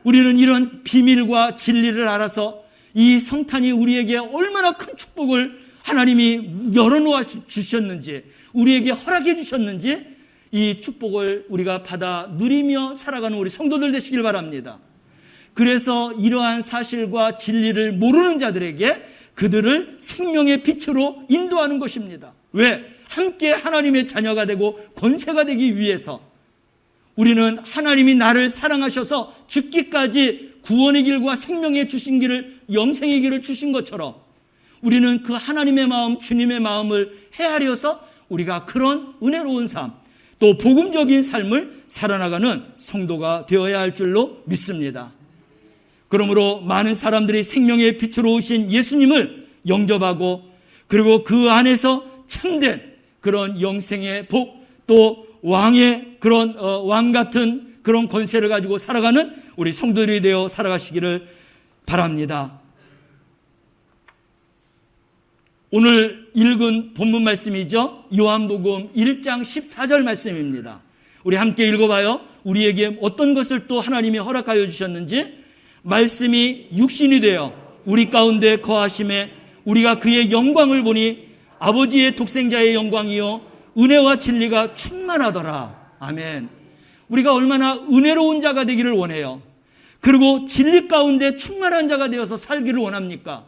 우리는 이런 비밀과 진리를 알아서 이 성탄이 우리에게 얼마나 큰 축복을 하나님이 열어놓아 주셨는지, 우리에게 허락해 주셨는지 이 축복을 우리가 받아 누리며 살아가는 우리 성도들 되시길 바랍니다. 그래서 이러한 사실과 진리를 모르는 자들에게 그들을 생명의 빛으로 인도하는 것입니다. 왜? 함께 하나님의 자녀가 되고 권세가 되기 위해서. 우리는 하나님이 나를 사랑하셔서 죽기까지 구원의 길과 생명의 주신 길을, 영생의 길을 주신 것처럼 우리는 그 하나님의 마음, 주님의 마음을 헤아려서 우리가 그런 은혜로운 삶, 또 복음적인 삶을 살아나가는 성도가 되어야 할 줄로 믿습니다. 그러므로 많은 사람들이 생명의 빛으로 오신 예수님을 영접하고, 그리고 그 안에서 참된 그런 영생의 복, 또 왕의 그런 왕 같은 그런 권세를 가지고 살아가는 우리 성도들이 되어 살아가시기를 바랍니다. 오늘 읽은 본문 말씀이죠. 요한복음 1장 14절 말씀입니다. 우리 함께 읽어봐요. 우리에게 어떤 것을 또 하나님이 허락하여 주셨는지. 말씀이 육신이 되어 우리 가운데 거하심에 우리가 그의 영광을 보니 아버지의 독생자의 영광이요 은혜와 진리가 충만하더라. 아멘. 우리가 얼마나 은혜로운 자가 되기를 원해요. 그리고 진리 가운데 충만한 자가 되어서 살기를 원합니까?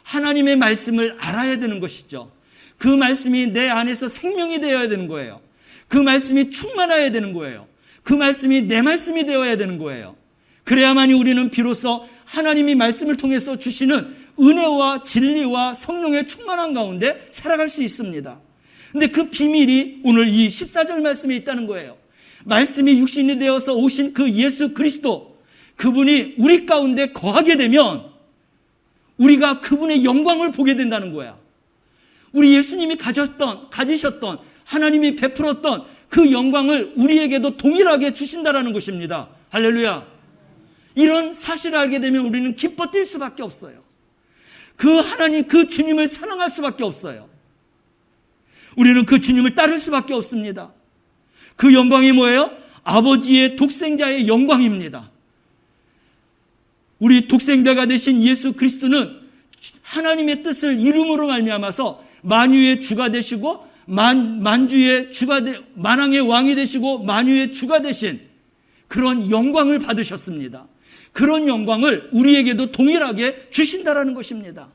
하나님의 말씀을 알아야 되는 것이죠. 그 말씀이 내 안에서 생명이 되어야 되는 거예요. 그 말씀이 충만해야 되는 거예요. 그 말씀이 내 말씀이 되어야 되는 거예요. 그래야만이 우리는 비로소 하나님이 말씀을 통해서 주시는 은혜와 진리와 성령의 충만한 가운데 살아갈 수 있습니다. 근데 그 비밀이 오늘 이 14절 말씀에 있다는 거예요. 말씀이 육신이 되어서 오신 그 예수 그리스도, 그분이 우리 가운데 거하게 되면 우리가 그분의 영광을 보게 된다는 거야. 우리 예수님이 가지셨던 하나님이 베풀었던 그 영광을 우리에게도 동일하게 주신다라는 것입니다. 할렐루야. 이런 사실을 알게 되면 우리는 기뻐 뛸 수밖에 없어요. 그 하나님, 그 주님을 사랑할 수밖에 없어요. 우리는 그 주님을 따를 수밖에 없습니다. 그 영광이 뭐예요? 아버지의 독생자의 영광입니다. 우리 독생자가 되신 예수 그리스도는 하나님의 뜻을 이름으로 말미암아서 만유의 주가 되시고 만왕의 왕이 되시고 만유의 주가 되신 그런 영광을 받으셨습니다. 그런 영광을 우리에게도 동일하게 주신다라는 것입니다.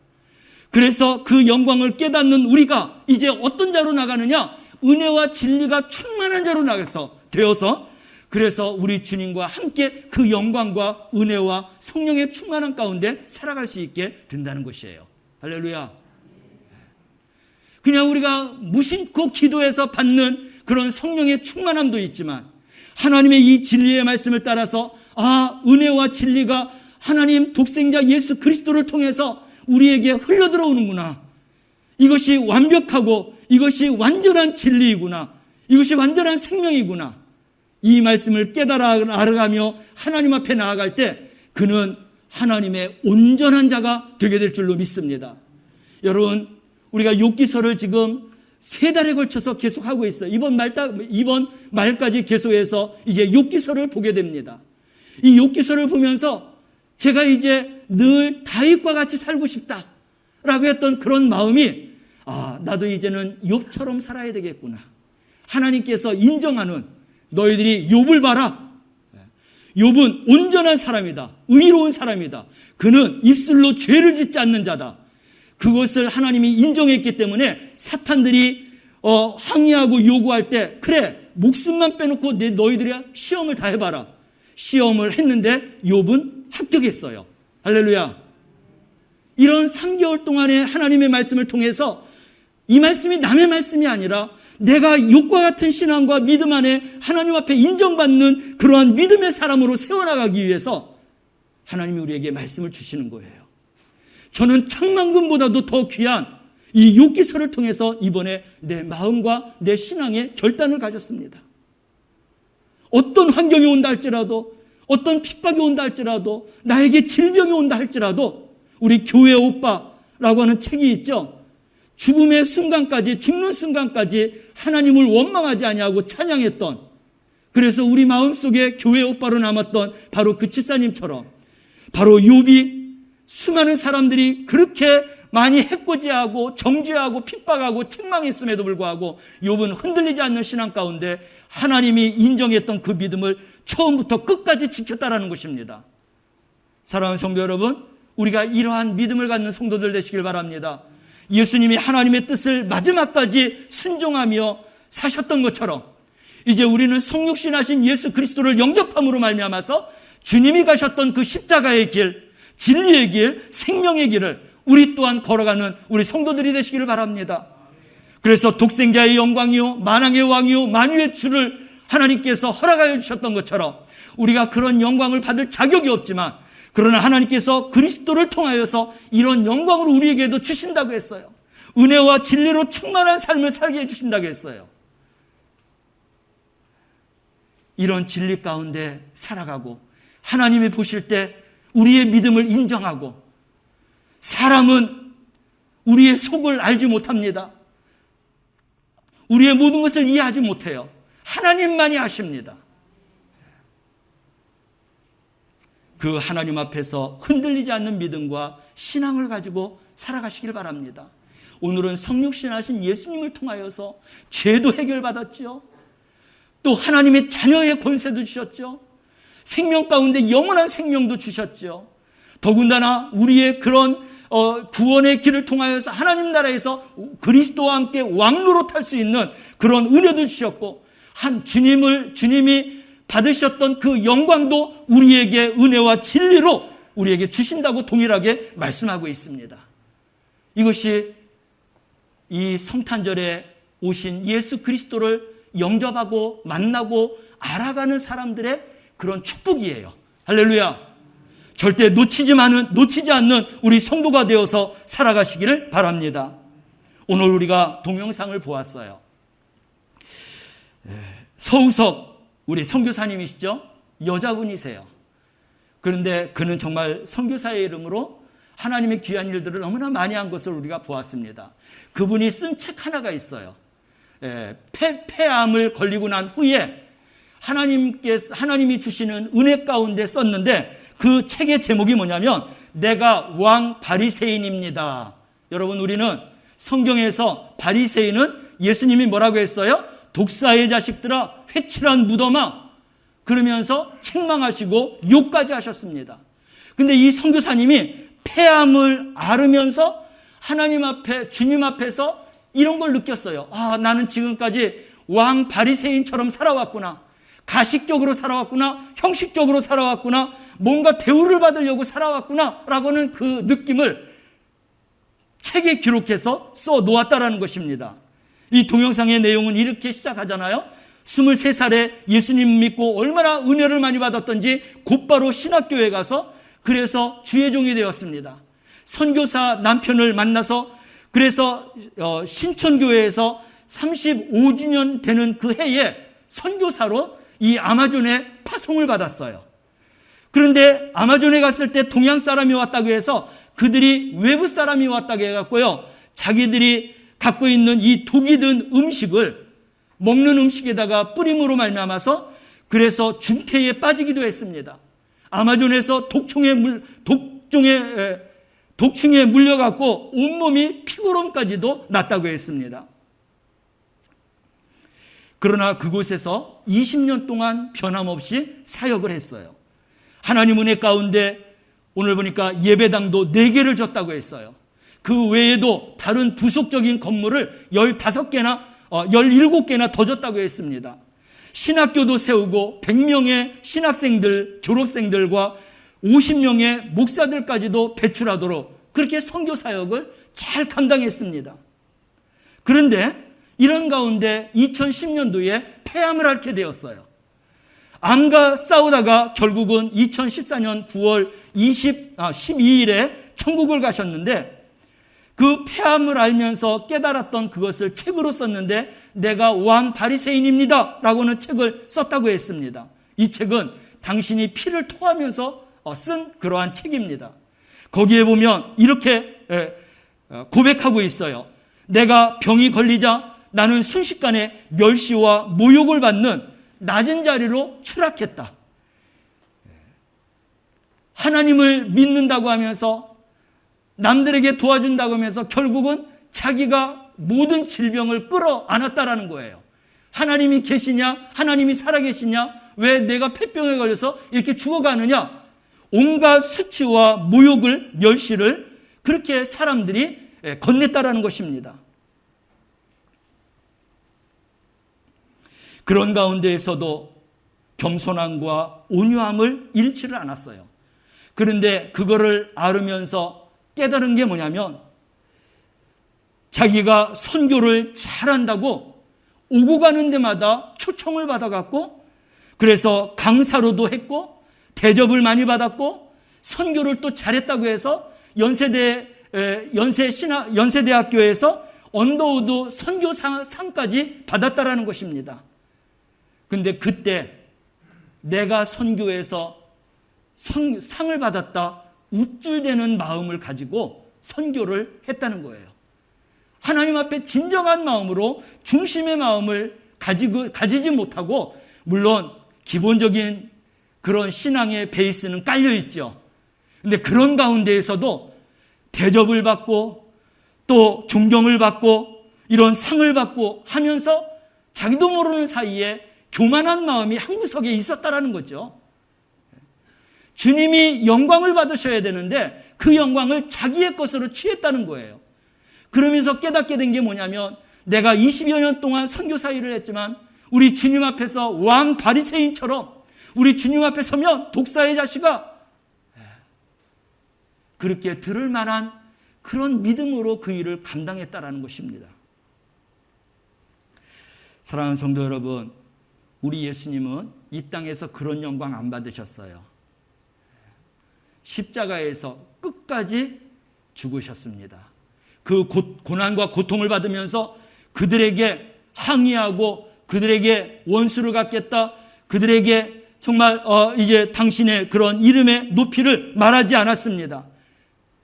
그래서 그 영광을 깨닫는 우리가 이제 어떤 자로 나가느냐? 은혜와 진리가 충만한 자로 되어서 그래서 우리 주님과 함께 그 영광과 은혜와 성령의 충만한 가운데 살아갈 수 있게 된다는 것이에요. 할렐루야. 그냥 우리가 무심코 기도해서 받는 그런 성령의 충만함도 있지만 하나님의 이 진리의 말씀을 따라서 은혜와 진리가 하나님 독생자 예수 그리스도를 통해서 우리에게 흘러들어오는구나. 이것이 완벽하고 이것이 완전한 진리이구나. 이것이 완전한 생명이구나. 이 말씀을 깨달아 알아가며 하나님 앞에 나아갈 때 그는 하나님의 온전한 자가 되게 될 줄로 믿습니다. 여러분, 우리가 욥기서를 지금 3달에 걸쳐서 계속하고 있어요. 이번 말까지 계속해서 이제 욥기서를 보게 됩니다. 이 욥기서를 보면서 제가 이제 늘 다윗과 같이 살고 싶다라고 했던 그런 마음이 나도 이제는 욥처럼 살아야 되겠구나. 하나님께서 인정하는 너희들이 욥을 봐라. 욥은 온전한 사람이다. 의로운 사람이다. 그는 입술로 죄를 짓지 않는 자다. 그것을 하나님이 인정했기 때문에 사탄들이 항의하고 요구할 때 그래 목숨만 빼놓고 너희들이 시험을 다 해봐라. 시험을 했는데 욥은 합격했어요. 할렐루야. 이런 3개월 동안의 하나님의 말씀을 통해서 이 말씀이 남의 말씀이 아니라 내가 욥과 같은 신앙과 믿음 안에 하나님 앞에 인정받는 그러한 믿음의 사람으로 세워나가기 위해서 하나님이 우리에게 말씀을 주시는 거예요. 저는 천만금보다도 더 귀한 이 욥기서를 통해서 이번에 내 마음과 내 신앙의 결단을 가졌습니다. 어떤 환경이 온다 할지라도, 어떤 핍박이 온다 할지라도, 나에게 질병이 온다 할지라도 우리 교회 오빠라고 하는 책이 있죠. 죽는 순간까지 하나님을 원망하지 아니하고 찬양했던, 그래서 우리 마음속에 교회 오빠로 남았던 바로 그 집사님처럼 바로 욥이 수많은 사람들이 그렇게 많이 해코지하고 정죄하고 핍박하고 책망했음에도 불구하고 욥은 흔들리지 않는 신앙 가운데 하나님이 인정했던 그 믿음을 처음부터 끝까지 지켰다라는 것입니다. 사랑하는 성도 여러분, 우리가 이러한 믿음을 갖는 성도들 되시길 바랍니다. 예수님이 하나님의 뜻을 마지막까지 순종하며 사셨던 것처럼 이제 우리는 성육신하신 예수 그리스도를 영접함으로 말미암아서 주님이 가셨던 그 십자가의 길, 진리의 길, 생명의 길을 우리 또한 걸어가는 우리 성도들이 되시기를 바랍니다. 그래서 독생자의 영광이요 만왕의 왕이요 만유의 주를 하나님께서 허락하여 주셨던 것처럼 우리가 그런 영광을 받을 자격이 없지만 그러나 하나님께서 그리스도를 통하여서 이런 영광을 우리에게도 주신다고 했어요. 은혜와 진리로 충만한 삶을 살게 해주신다고 했어요. 이런 진리 가운데 살아가고 하나님이 보실 때 우리의 믿음을 인정하고, 사람은 우리의 속을 알지 못합니다. 우리의 모든 것을 이해하지 못해요. 하나님만이 아십니다. 그 하나님 앞에서 흔들리지 않는 믿음과 신앙을 가지고 살아가시길 바랍니다. 오늘은 성육신하신 예수님을 통하여서 죄도 해결받았죠. 또 하나님의 자녀의 권세도 주셨죠. 생명 가운데 영원한 생명도 주셨죠. 더군다나 우리의 그런 구원의 길을 통하여서 하나님 나라에서 그리스도와 함께 왕노릇할 수 있는 그런 은혜도 주셨고, 주님이 받으셨던 그 영광도 우리에게 은혜와 진리로 우리에게 주신다고 동일하게 말씀하고 있습니다. 이것이 이 성탄절에 오신 예수 그리스도를 영접하고 만나고 알아가는 사람들의 그런 축복이에요. 할렐루야. 절대 놓치지 않는 우리 성도가 되어서 살아가시기를 바랍니다. 오늘 우리가 동영상을 보았어요. 서우석 우리 선교사님이시죠? 여자분이세요. 그런데 그는 정말 선교사의 이름으로 하나님의 귀한 일들을 너무나 많이 한 것을 우리가 보았습니다. 그분이 쓴 책 하나가 있어요. 폐암을 걸리고 난 후에 하나님이 주시는 은혜 가운데 썼는데, 그 책의 제목이 뭐냐면 내가 왕 바리새인입니다. 여러분, 우리는 성경에서 바리새인은 예수님이 뭐라고 했어요? 독사의 자식들아, 회칠한 무덤아, 그러면서 책망하시고 욕까지 하셨습니다. 근데 이 선교사님이 폐암을 앓으면서 하나님 앞에, 주님 앞에서 이런 걸 느꼈어요. 나는 지금까지 왕 바리새인처럼 살아왔구나. 가식적으로 살아왔구나. 형식적으로 살아왔구나. 뭔가 대우를 받으려고 살아왔구나 라고는 그 느낌을 책에 기록해서 써 놓았다라는 것입니다. 이 동영상의 내용은 이렇게 시작하잖아요. 23살에 예수님 믿고 얼마나 은혜를 많이 받았던지 곧바로 신학교에 가서 그래서 주의 종이 되었습니다. 선교사 남편을 만나서 그래서 신천교회에서 35주년 되는 그 해에 선교사로 이 아마존에 파송을 받았어요. 그런데 아마존에 갔을 때 동양 사람이 왔다고 해서 그들이 외부 사람이 왔다고 해갖고요, 자기들이 갖고 있는 이 독이 든 음식을 먹는 음식에다가 뿌림으로 말미암아서 그래서 중태에 빠지기도 했습니다. 아마존에서 독충에 물려갖고 온몸이 피고름까지도 났다고 했습니다. 그러나 그곳에서 20년 동안 변함없이 사역을 했어요. 하나님 은혜 가운데 오늘 보니까 예배당도 4개를 줬다고 했어요. 그 외에도 다른 부속적인 건물을 17개나 더 줬다고 했습니다. 신학교도 세우고 100명의 신학생들, 졸업생들과 50명의 목사들까지도 배출하도록 그렇게 선교 사역을 잘 감당했습니다. 그런데 이런 가운데 2010년도에 폐암을 앓게 되었어요. 암과 싸우다가 결국은 2014년 9월 12일에 천국을 가셨는데, 그 폐암을 알면서 깨달았던 그것을 책으로 썼는데 내가 왕 바리새인입니다 라고는 책을 썼다고 했습니다. 이 책은 당신이 피를 토하면서 쓴 그러한 책입니다. 거기에 보면 이렇게 고백하고 있어요. 내가 병이 걸리자 나는 순식간에 멸시와 모욕을 받는 낮은 자리로 추락했다. 하나님을 믿는다고 하면서 남들에게 도와준다고 하면서 결국은 자기가 모든 질병을 끌어안았다라는 거예요. 하나님이 계시냐? 하나님이 살아계시냐? 왜 내가 폐병에 걸려서 이렇게 죽어가느냐? 온갖 수치와 모욕을, 멸시를 그렇게 사람들이 건넸다라는 것입니다. 그런 가운데에서도 겸손함과 온유함을 잃지를 않았어요. 그런데 그거를 알으면서 깨달은 게 뭐냐면 자기가 선교를 잘한다고 오고 가는 데마다 초청을 받아갖고 그래서 강사로도 했고 대접을 많이 받았고 선교를 또 잘했다고 해서 연세대학교에서 언더우드 선교상까지 받았다라는 것입니다. 근데 그때 내가 선교에서 상을 받았다 우쭐대는 마음을 가지고 선교를 했다는 거예요. 하나님 앞에 진정한 마음으로 중심의 마음을 가지지 못하고 물론 기본적인 그런 신앙의 베이스는 깔려 있죠. 근데 그런 가운데에서도 대접을 받고 또 존경을 받고 이런 상을 받고 하면서 자기도 모르는 사이에 교만한 마음이 한 구석에 있었다라는 거죠. 주님이 영광을 받으셔야 되는데 그 영광을 자기의 것으로 취했다는 거예요. 그러면서 깨닫게 된 게 뭐냐면 내가 20여 년 동안 선교사 일을 했지만 우리 주님 앞에서 왕 바리새인처럼 우리 주님 앞에 서면 독사의 자식아 그렇게 들을 만한 그런 믿음으로 그 일을 감당했다라는 것입니다. 사랑하는 성도 여러분, 우리 예수님은 이 땅에서 그런 영광 안 받으셨어요. 십자가에서 끝까지 죽으셨습니다. 그 고난과 고통을 받으면서 그들에게 항의하고 그들에게 원수를 갚겠다. 그들에게 정말 이제 당신의 그런 이름의 높이를 말하지 않았습니다.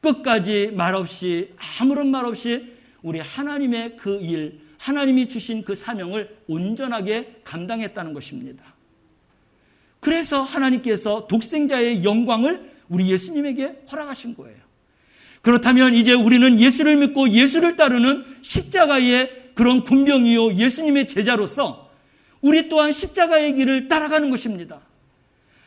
끝까지 말없이 아무런 말 없이 우리 하나님의 그 일, 하나님이 주신 그 사명을 온전하게 감당했다는 것입니다. 그래서 하나님께서 독생자의 영광을 우리 예수님에게 허락하신 거예요. 그렇다면 이제 우리는 예수를 믿고 예수를 따르는 십자가의 그런 군병이요 예수님의 제자로서 우리 또한 십자가의 길을 따라가는 것입니다.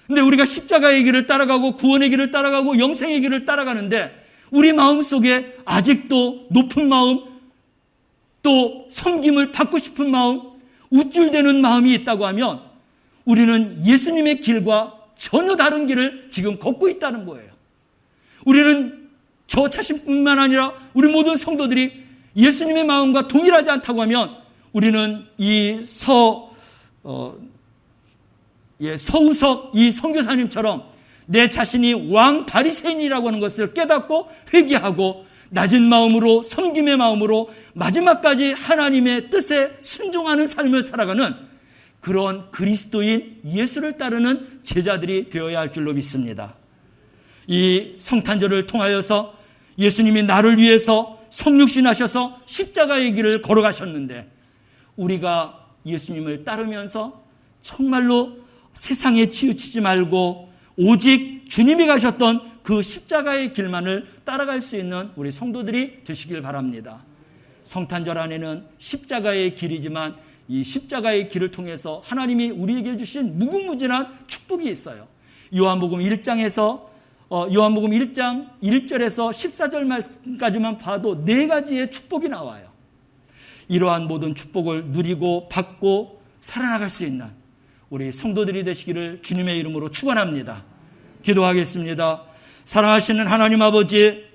근데 우리가 십자가의 길을 따라가고 구원의 길을 따라가고 영생의 길을 따라가는데 우리 마음속에 아직도 높은 마음 또 섬김을 받고 싶은 마음 우쭐대는 마음이 있다고 하면 우리는 예수님의 길과 전혀 다른 길을 지금 걷고 있다는 거예요. 우리는 저 자신뿐만 아니라 우리 모든 성도들이 예수님의 마음과 동일하지 않다고 하면 우리는 이 서우석 이 선교사님처럼 내 자신이 왕 바리새인이라고 하는 것을 깨닫고 회개하고 낮은 마음으로 섬김의 마음으로 마지막까지 하나님의 뜻에 순종하는 삶을 살아가는 그런 그리스도인 예수를 따르는 제자들이 되어야 할 줄로 믿습니다. 이 성탄절을 통하여서 예수님이 나를 위해서 성육신하셔서 십자가의 길을 걸어가셨는데 우리가 예수님을 따르면서 정말로 세상에 치우치지 말고 오직 주님이 가셨던 그 십자가의 길만을 따라갈 수 있는 우리 성도들이 되시길 바랍니다. 성탄절 안에는 십자가의 길이지만 이 십자가의 길을 통해서 하나님이 우리에게 주신 무궁무진한 축복이 있어요. 요한복음 1장 1절에서 14절까지만 봐도 4가지의 축복이 나와요. 이러한 모든 축복을 누리고 받고 살아나갈 수 있는 우리 성도들이 되시기를 주님의 이름으로 축원합니다. 기도하겠습니다. 사랑하시는 하나님 아버지,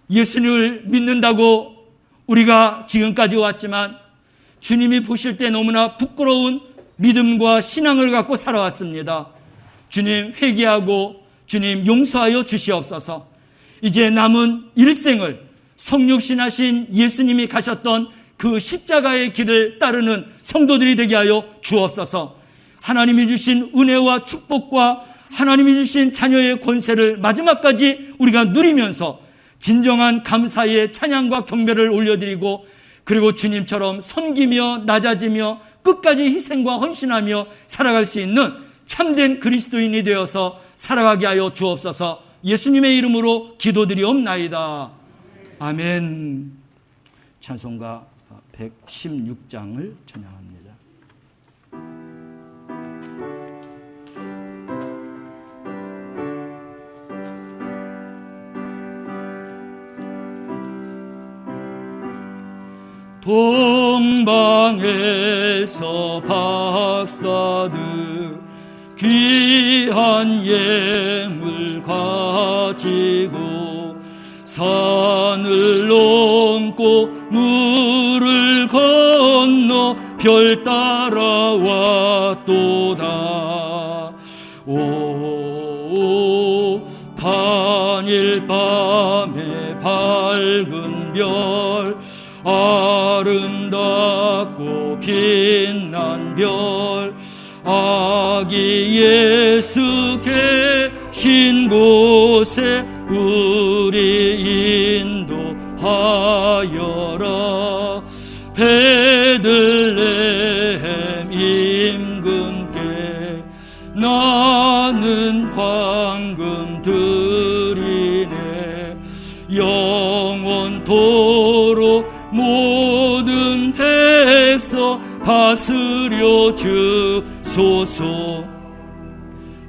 예수님을 믿는다고 우리가 지금까지 왔지만 주님이 보실 때 너무나 부끄러운 믿음과 신앙을 갖고 살아왔습니다. 주님 회개하고 주님 용서하여 주시옵소서. 이제 남은 일생을 성육신하신 예수님이 가셨던 그 십자가의 길을 따르는 성도들이 되게 하여 주옵소서. 하나님이 주신 은혜와 축복과 하나님이 주신 자녀의 권세를 마지막까지 우리가 누리면서 진정한 감사의 찬양과 경배를 올려드리고 그리고 주님처럼 섬기며 낮아지며 끝까지 희생과 헌신하며 살아갈 수 있는 참된 그리스도인이 되어서 살아가게 하여 주옵소서. 예수님의 이름으로 기도드리옵나이다. 아멘. 찬송가 116장을 찬양합니다. 동방에서 박사들 귀한 예물 가지고 산을 넘고 물을 건너 별 따라왔도다. 오 단일 밤에 밝은 별 아름답고 빛난 별 아기 예수 계신 곳에 우리 인도하여라. 베들레헴 임금께 나는 황금 드리네. 영원토록 모든 백성 다스려 주소서.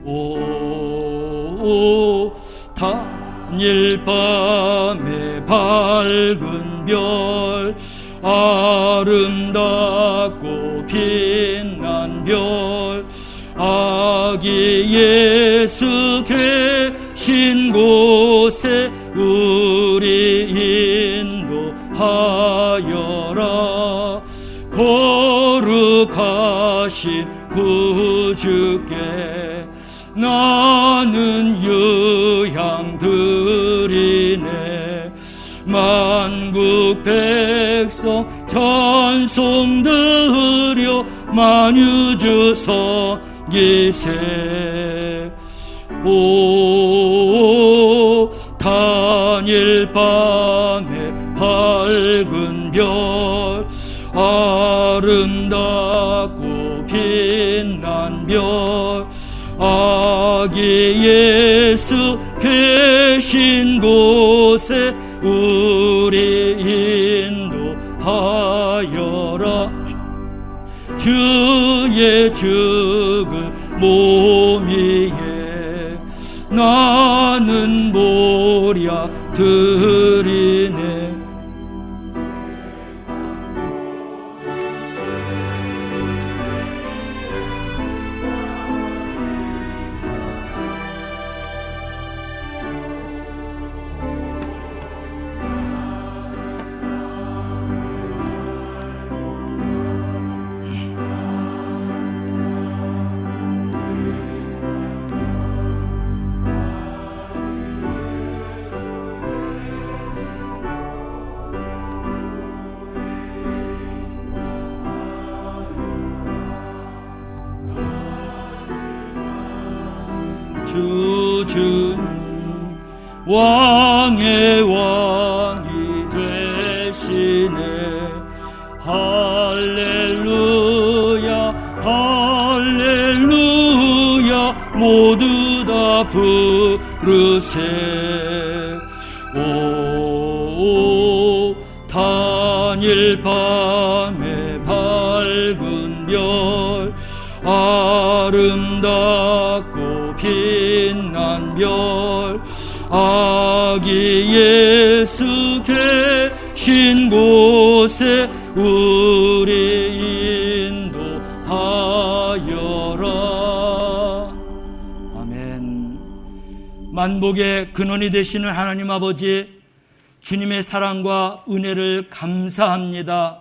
오 단일 밤에 밝은 별 아름답고 빛난 별 아기 예수 계신 곳에 우리 인도하여라. 거룩하신 구주께 나는 유향 드리네. 만국 백성 찬송 드려 만유주 섬기세. 오 단일 밤에 밝은 별 아름답고 빛난 별 아기 예수 계신 곳에 우리 인도하여라. 주의 죽은 몸 위에 나는 모랴 드리네. 주는 왕의 왕이 되시네. 할렐루야 할렐루야 모두 다 부르세. 오 단일 밤에 밝은 별 아름답고 빛난 별 아기 예수 계신 곳에 우리 인도하여라. 아멘. 만복의 근원이 되시는 하나님 아버지, 주님의 사랑과 은혜를 감사합니다.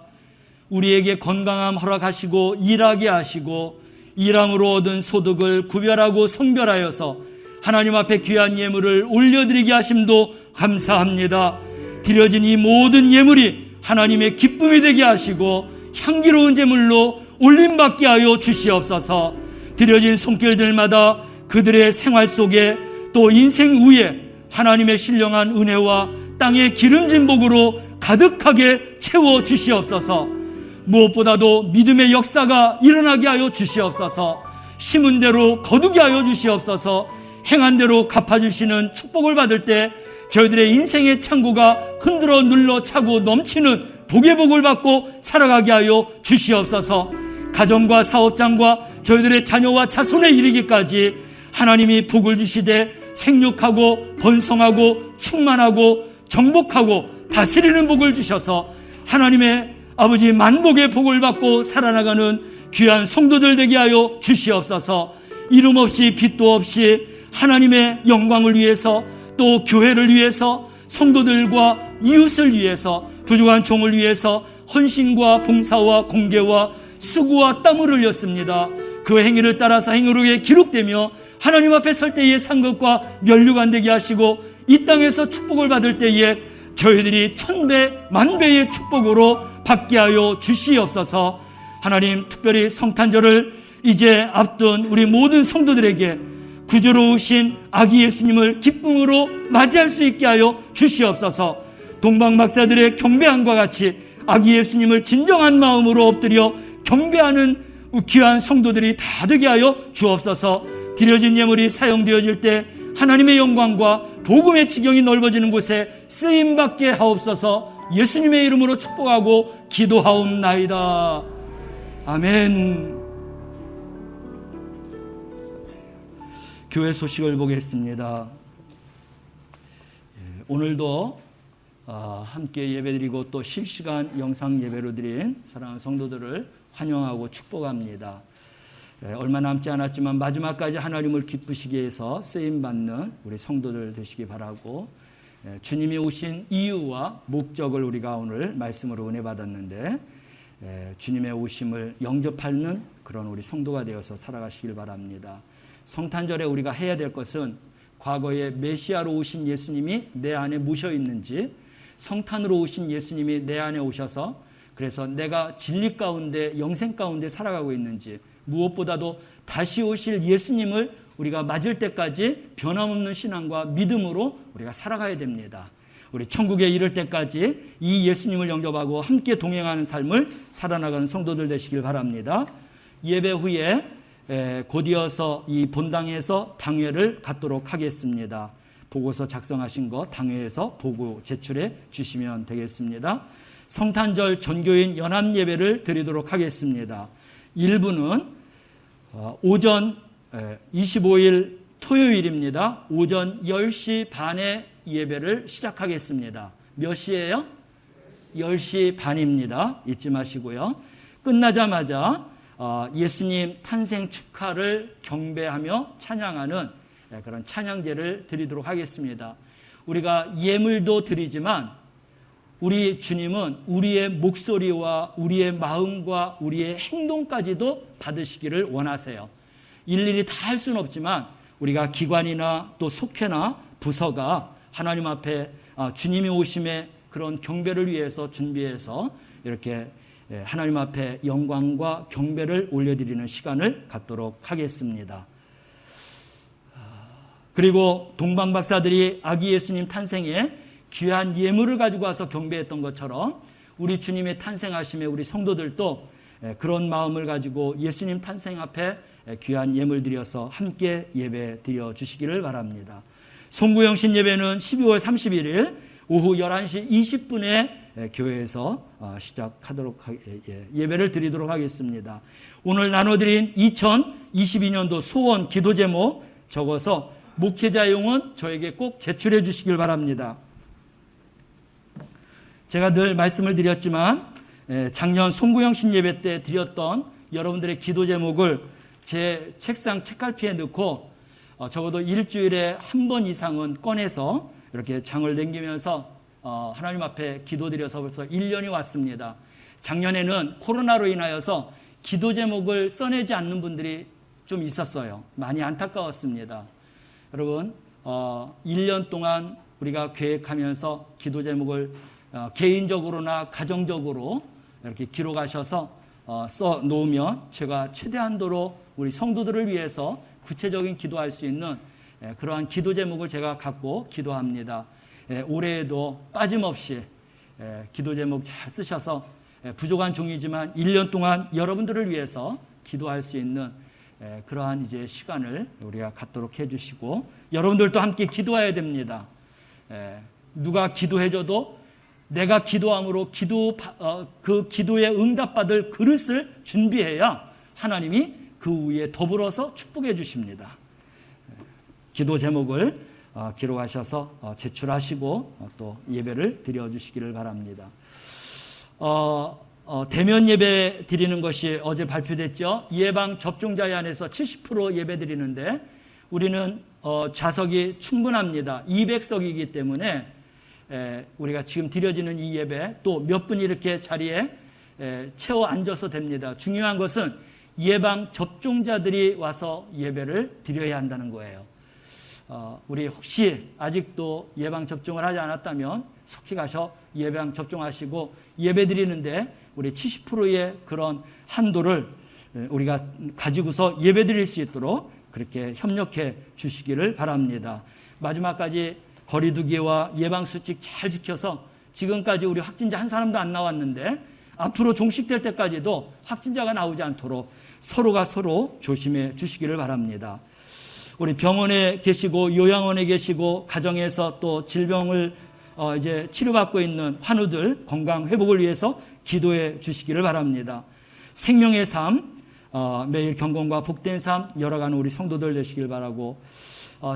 우리에게 건강함 허락하시고 일하게 하시고 일함으로 얻은 소득을 구별하고 성별하여서 하나님 앞에 귀한 예물을 올려드리게 하심도 감사합니다. 드려진 이 모든 예물이 하나님의 기쁨이 되게 하시고 향기로운 제물로 올림받게 하여 주시옵소서. 드려진 손길들마다 그들의 생활 속에 또 인생 위에 하나님의 신령한 은혜와 땅의 기름진 복으로 가득하게 채워 주시옵소서. 무엇보다도 믿음의 역사가 일어나게 하여 주시옵소서. 심은 대로 거두게 하여 주시옵소서. 행한 대로 갚아주시는 축복을 받을 때 저희들의 인생의 창고가 흔들어 눌러 차고 넘치는 복의 복을 받고 살아가게 하여 주시옵소서. 가정과 사업장과 저희들의 자녀와 자손에 이르기까지 하나님이 복을 주시되 생육하고 번성하고 충만하고 정복하고 다스리는 복을 주셔서 하나님의 아버지 만복의 복을 받고 살아나가는 귀한 성도들 되게 하여 주시옵소서. 이름 없이 빛도 없이 하나님의 영광을 위해서, 또 교회를 위해서, 성도들과 이웃을 위해서, 부족한 종을 위해서 헌신과 봉사와 공개와 수고와 땀을 흘렸습니다. 그 행위를 따라서 행위록에 기록되며 하나님 앞에 설 때의 상급과 면류관 되게 하시고, 이 땅에서 축복을 받을 때에 저희들이 천배 만배의 축복으로 받게 하여 주시옵소서. 하나님, 특별히 성탄절을 이제 앞둔 우리 모든 성도들에게 구주로 오신 아기 예수님을 기쁨으로 맞이할 수 있게 하여 주시옵소서. 동방박사들의 경배함과 같이 아기 예수님을 진정한 마음으로 엎드려 경배하는 귀한 성도들이 다 되게 하여 주옵소서. 드려진 예물이 사용되어질 때 하나님의 영광과 복음의 지경이 넓어지는 곳에 쓰임받게 하옵소서. 예수님의 이름으로 축복하고 기도하옵나이다. 아멘. 교회 소식을 보겠습니다. 오늘도 함께 예배드리고 또 실시간 영상 예배로 드린 사랑하는 성도들을 환영하고 축복합니다. 얼마 남지 않았지만 마지막까지 하나님을 기쁘시게 해서 쓰임받는 우리 성도들 되시기 바라고, 주님이 오신 이유와 목적을 우리가 오늘 말씀으로 은혜 받았는데, 주님의 오심을 영접하는 그런 우리 성도가 되어서 살아가시길 바랍니다. 성탄절에 우리가 해야 될 것은 과거에 메시아로 오신 예수님이 내 안에 모셔 있는지, 성탄으로 오신 예수님이 내 안에 오셔서 그래서 내가 진리 가운데 영생 가운데 살아가고 있는지, 무엇보다도 다시 오실 예수님을 우리가 맞을 때까지 변함없는 신앙과 믿음으로 우리가 살아가야 됩니다. 우리 천국에 이를 때까지 이 예수님을 영접하고 함께 동행하는 삶을 살아나가는 성도들 되시길 바랍니다. 예배 후에 곧이어서 이 본당에서 당회를 갖도록 하겠습니다. 보고서 작성하신 거 당회에서 보고 제출해 주시면 되겠습니다. 성탄절 전교인 연합 예배를 드리도록 하겠습니다. 1부는 오전 25일 토요일입니다. 오전 10시 반에 예배를 시작하겠습니다. 몇 시예요? 10시 반입니다. 잊지 마시고요. 끝나자마자 예수님 탄생 축하를 경배하며 찬양하는 그런 찬양제를 드리도록 하겠습니다. 우리가 예물도 드리지만 우리 주님은 우리의 목소리와 우리의 마음과 우리의 행동까지도 받으시기를 원하세요. 일일이 다 할 수는 없지만 우리가 기관이나 또 속회나 부서가 하나님 앞에 주님이 오심의 그런 경배를 위해서 준비해서 이렇게 하나님 앞에 영광과 경배를 올려드리는 시간을 갖도록 하겠습니다. 그리고 동방박사들이 아기 예수님 탄생에 귀한 예물을 가지고 와서 경배했던 것처럼 우리 주님의 탄생하심에 우리 성도들도 그런 마음을 가지고 예수님 탄생 앞에 귀한 예물 드려서 함께 예배 드려 주시기를 바랍니다. 송구영신 예배는 12월 31일 오후 11시 20분에 교회에서 시작하도록 예배를 드리도록 하겠습니다. 오늘 나눠드린 2022년도 소원 기도 제목 적어서 목회자용은 저에게 꼭 제출해 주시길 바랍니다. 제가 늘 말씀을 드렸지만 작년 송구영신 예배 때 드렸던 여러분들의 기도 제목을 제 책상 책갈피에 넣고 적어도 일주일에 한 번 이상은 꺼내서 이렇게 장을 넘기면서 하나님 앞에 기도드려서 벌써 1년이 왔습니다. 작년에는 코로나로 인하여서 기도 제목을 써내지 않는 분들이 좀 있었어요. 많이 안타까웠습니다. 여러분 1년 동안 우리가 계획하면서 기도 제목을 개인적으로나 가정적으로 이렇게 기록하셔서 써 놓으면 제가 최대한도로 우리 성도들을 위해서 구체적인 기도할 수 있는 그러한 기도 제목을 제가 갖고 기도합니다. 올해에도 빠짐없이 기도 제목 잘 쓰셔서 부족한 종이지만 1년 동안 여러분들을 위해서 기도할 수 있는 그러한 이제 시간을 우리가 갖도록 해주시고 여러분들도 함께 기도해야 됩니다. 누가 기도해줘도 내가 기도함으로 그 기도에 응답받을 그릇을 준비해야 하나님이 그 위에 더불어서 축복해 주십니다. 기도 제목을 기록하셔서 제출하시고 또 예배를 드려주시기를 바랍니다. 대면 예배 드리는 것이 어제 발표됐죠. 예방 접종자에 한해서 70% 예배 드리는데 우리는 좌석이 충분합니다. 200석이기 때문에 우리가 지금 드려지는 이 예배 또 몇 분이 이렇게 자리에 채워 앉아서 됩니다. 중요한 것은 예방 접종자들이 와서 예배를 드려야 한다는 거예요. 우리 혹시 아직도 예방 접종을 하지 않았다면 속히 가서 예방 접종하시고 예배 드리는데 우리 70%의 그런 한도를 우리가 가지고서 예배 드릴 수 있도록 그렇게 협력해 주시기를 바랍니다. 마지막까지 거리두기와 예방수칙 잘 지켜서 지금까지 우리 확진자 한 사람도 안 나왔는데 앞으로 종식될 때까지도 확진자가 나오지 않도록 서로가 서로 조심해 주시기를 바랍니다. 우리 병원에 계시고 요양원에 계시고 가정에서 또 질병을 이제 치료받고 있는 환우들 건강 회복을 위해서 기도해 주시기를 바랍니다. 생명의 삶, 매일 경건과 복된 삶 열어가는 우리 성도들 되시길 바라고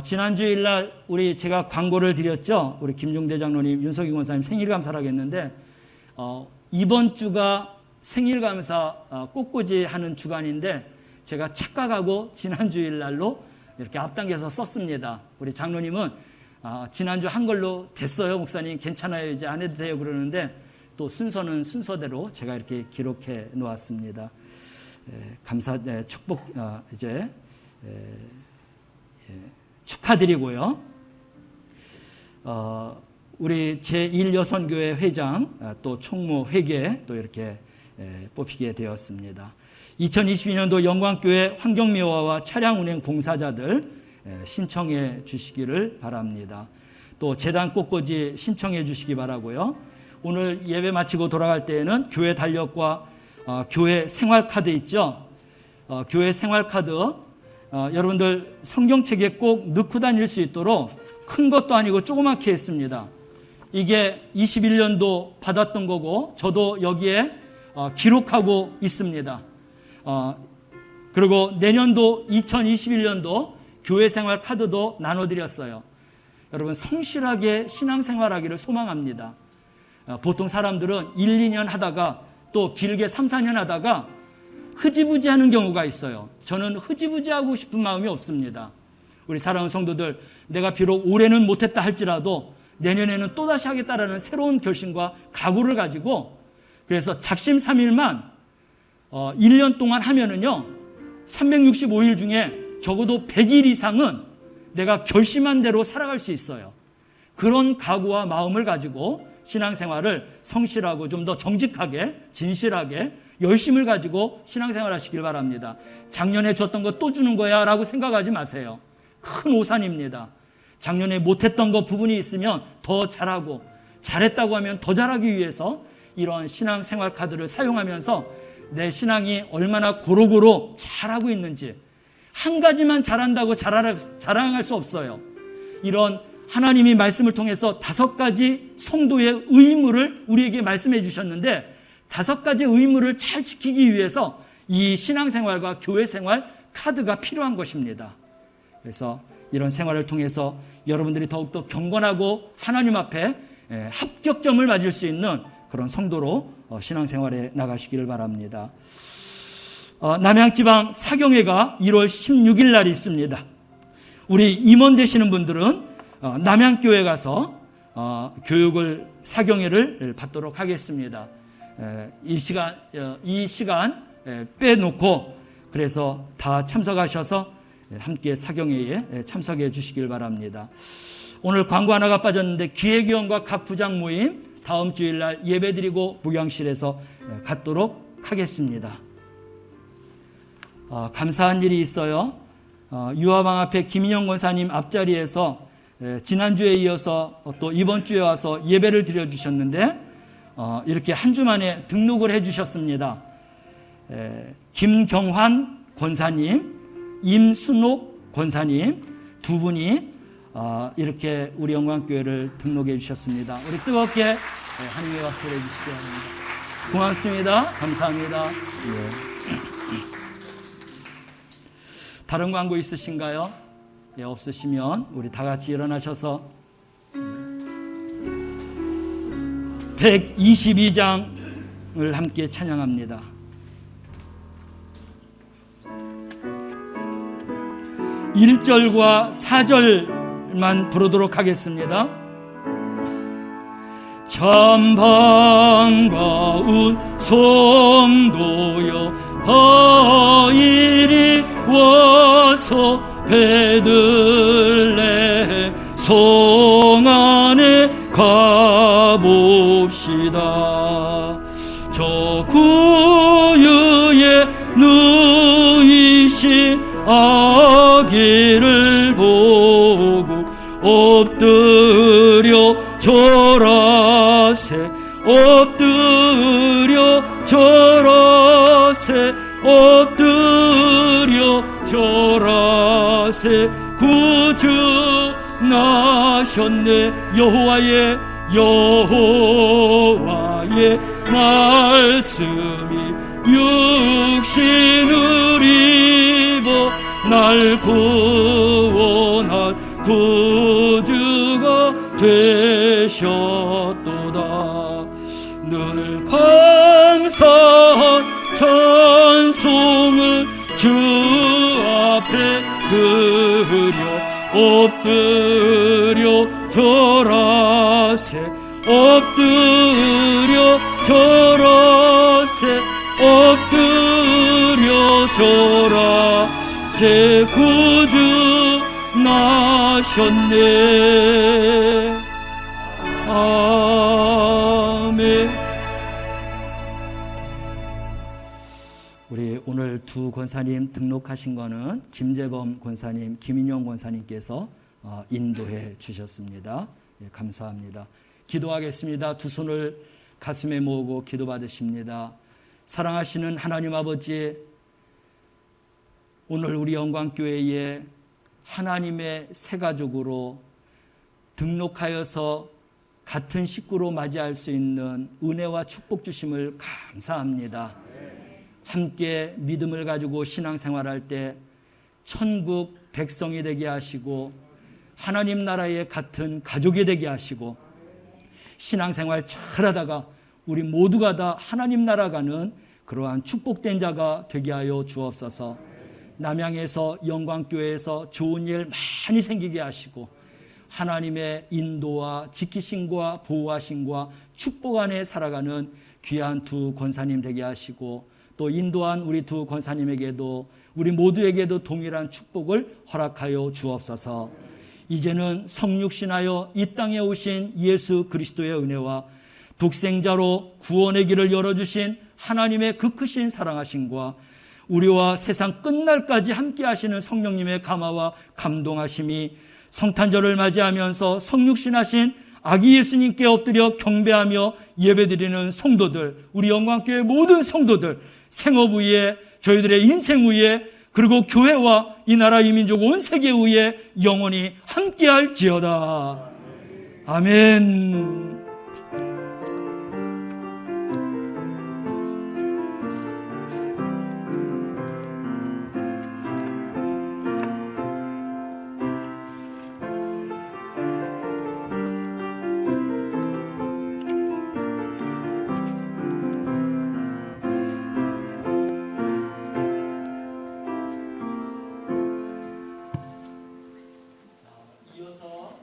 지난 주일날 제가 광고를 드렸죠. 우리 김종대 장로님, 윤석희 권사님 생일감사를 하겠는데 이번 주가 생일감사 꽃꽂이 하는 주간인데 제가 착각하고 지난 주일날로 이렇게 앞당겨서 썼습니다. 우리 장로님은 지난주 한 걸로 됐어요 목사님 괜찮아요 이제 안 해도 돼요 그러는데 또 순서는 순서대로 제가 이렇게 기록해 놓았습니다. 축복 이제 축하드리고요. 우리 제1여선교회 회장 또 총무 회계 또 이렇게 뽑히게 되었습니다. 2022년도 영광교회 환경미화와 차량 운행 봉사자들 신청해 주시기를 바랍니다. 또 재단 꽃꽂이 신청해 주시기 바라고요. 오늘 예배 마치고 돌아갈 때에는 교회 달력과 교회 생활카드 있죠. 교회 생활카드 여러분들 성경책에 꼭 넣고 다닐 수 있도록 큰 것도 아니고 조그맣게 했습니다. 이게 21년도 받았던 거고 저도 여기에 기록하고 있습니다. 그리고 내년도 2021년도 교회생활 카드도 나눠드렸어요. 여러분 성실하게 신앙생활하기를 소망합니다. 보통 사람들은 1, 2년 하다가 또 길게 3, 4년 하다가 흐지부지 하는 경우가 있어요. 저는 흐지부지 하고 싶은 마음이 없습니다. 우리 사랑하는 성도들, 내가 비록 올해는 못했다 할지라도 내년에는 또다시 하겠다라는 새로운 결심과 각오를 가지고 그래서 작심삼일만 1년 동안 하면은요 365일 중에 적어도 100일 이상은 내가 결심한 대로 살아갈 수 있어요. 그런 각오와 마음을 가지고 신앙생활을 성실하고 좀 더 정직하게 진실하게 열심을 가지고 신앙생활 하시길 바랍니다. 작년에 줬던 거 또 주는 거야 라고 생각하지 마세요. 큰 오산입니다. 작년에 못했던 거 부분이 있으면 더 잘하고 잘했다고 하면 더 잘하기 위해서 이런 신앙생활 카드를 사용하면서 내 신앙이 얼마나 고루고루 잘하고 있는지 한 가지만 잘한다고 자랑할 수 없어요. 이런 하나님이 말씀을 통해서 5가지 성도의 의무를 우리에게 말씀해 주셨는데 5가지 의무를 잘 지키기 위해서 이 신앙생활과 교회생활 카드가 필요한 것입니다. 그래서 이런 생활을 통해서 여러분들이 더욱더 경건하고 하나님 앞에 합격점을 맞을 수 있는 그런 성도로 신앙생활에 나가시기를 바랍니다. 남양지방 사경회가 1월 16일 날이 있습니다. 우리 임원 되시는 분들은 남양교회 가서 교육을 사경회를 받도록 하겠습니다. 이 시간 빼놓고 그래서 다 참석하셔서 함께 사경회에 참석해 주시길 바랍니다. 오늘 광고 하나가 빠졌는데 기획위원과 각 부장 모임 다음 주일날 예배드리고 목양실에서 갖도록 하겠습니다. 감사한 일이 있어요. 유화방 앞에 김인영 권사님 앞자리에서 지난주에 이어서 또 이번 주에 와서 예배를 드려주셨는데 이렇게 한 주 만에 등록을 해주셨습니다. 김경환 권사님, 임순옥 권사님 두 분이 이렇게 우리 영광교회를 등록해 주셨습니다. 우리 뜨겁게 하나님의 박수를 해주시기 바랍니다. 고맙습니다. 감사합니다. 다른 광고 있으신가요? 없으시면 우리 다 같이 일어나셔서 122장 함께 찬양합니다. 1절과 4절만 부르도록 하겠습니다. 참 반가운 성도여 다 이리 와서 베들레헴 성 안에 가봅시다. 저 구유에 누이신 아기를 보고 엎드려 절하세 엎드려 절하세 엎드려 절하세 구주 나셨네. 여호와의 말씀이 육신을 입어 날 구원할 구주가 되셨도다. 늘 감사한 찬송을 주 앞에 드려 엎드려 절하세 엎드려 절하세 엎드려 절하세 구주 나셨네. 아멘. 우리 오늘 두 권사님 등록하신 거는 김재범 권사님, 김인영 권사님께서 인도해 주셨습니다. 예, 감사합니다. 기도하겠습니다. 두 손을 가슴에 모으고 기도 받으십니다. 사랑하시는 하나님 아버지, 오늘 우리 영광교회에 하나님의 새 가족으로 등록하여서 같은 식구로 맞이할 수 있는 은혜와 축복 주심을 감사합니다. 함께 믿음을 가지고 신앙생활할 때 천국 백성이 되게 하시고 하나님 나라의 같은 가족이 되게 하시고 신앙생활 잘하다가 우리 모두가 다 하나님 나라 가는 그러한 축복된 자가 되게 하여 주옵소서. 남양에서 영광교회에서 좋은 일 많이 생기게 하시고 하나님의 인도와 지키심과 보호하심과 축복 안에 살아가는 귀한 두 권사님 되게 하시고 또 인도한 우리 두 권사님에게도 우리 모두에게도 동일한 축복을 허락하여 주옵소서. 이제는 성육신하여 이 땅에 오신 예수 그리스도의 은혜와 독생자로 구원의 길을 열어주신 하나님의 그 크신 사랑하심과 우리와 세상 끝날까지 함께 하시는 성령님의 감화와 감동하심이 성탄절을 맞이하면서 성육신하신 아기 예수님께 엎드려 경배하며 예배드리는 성도들, 우리 영광교회 모든 성도들, 생업 위에 저희들의 인생 위에 그리고 교회와 이 나라 이 민족 온 세계 위에 영원히 함께할지어다. 아멘. 이어서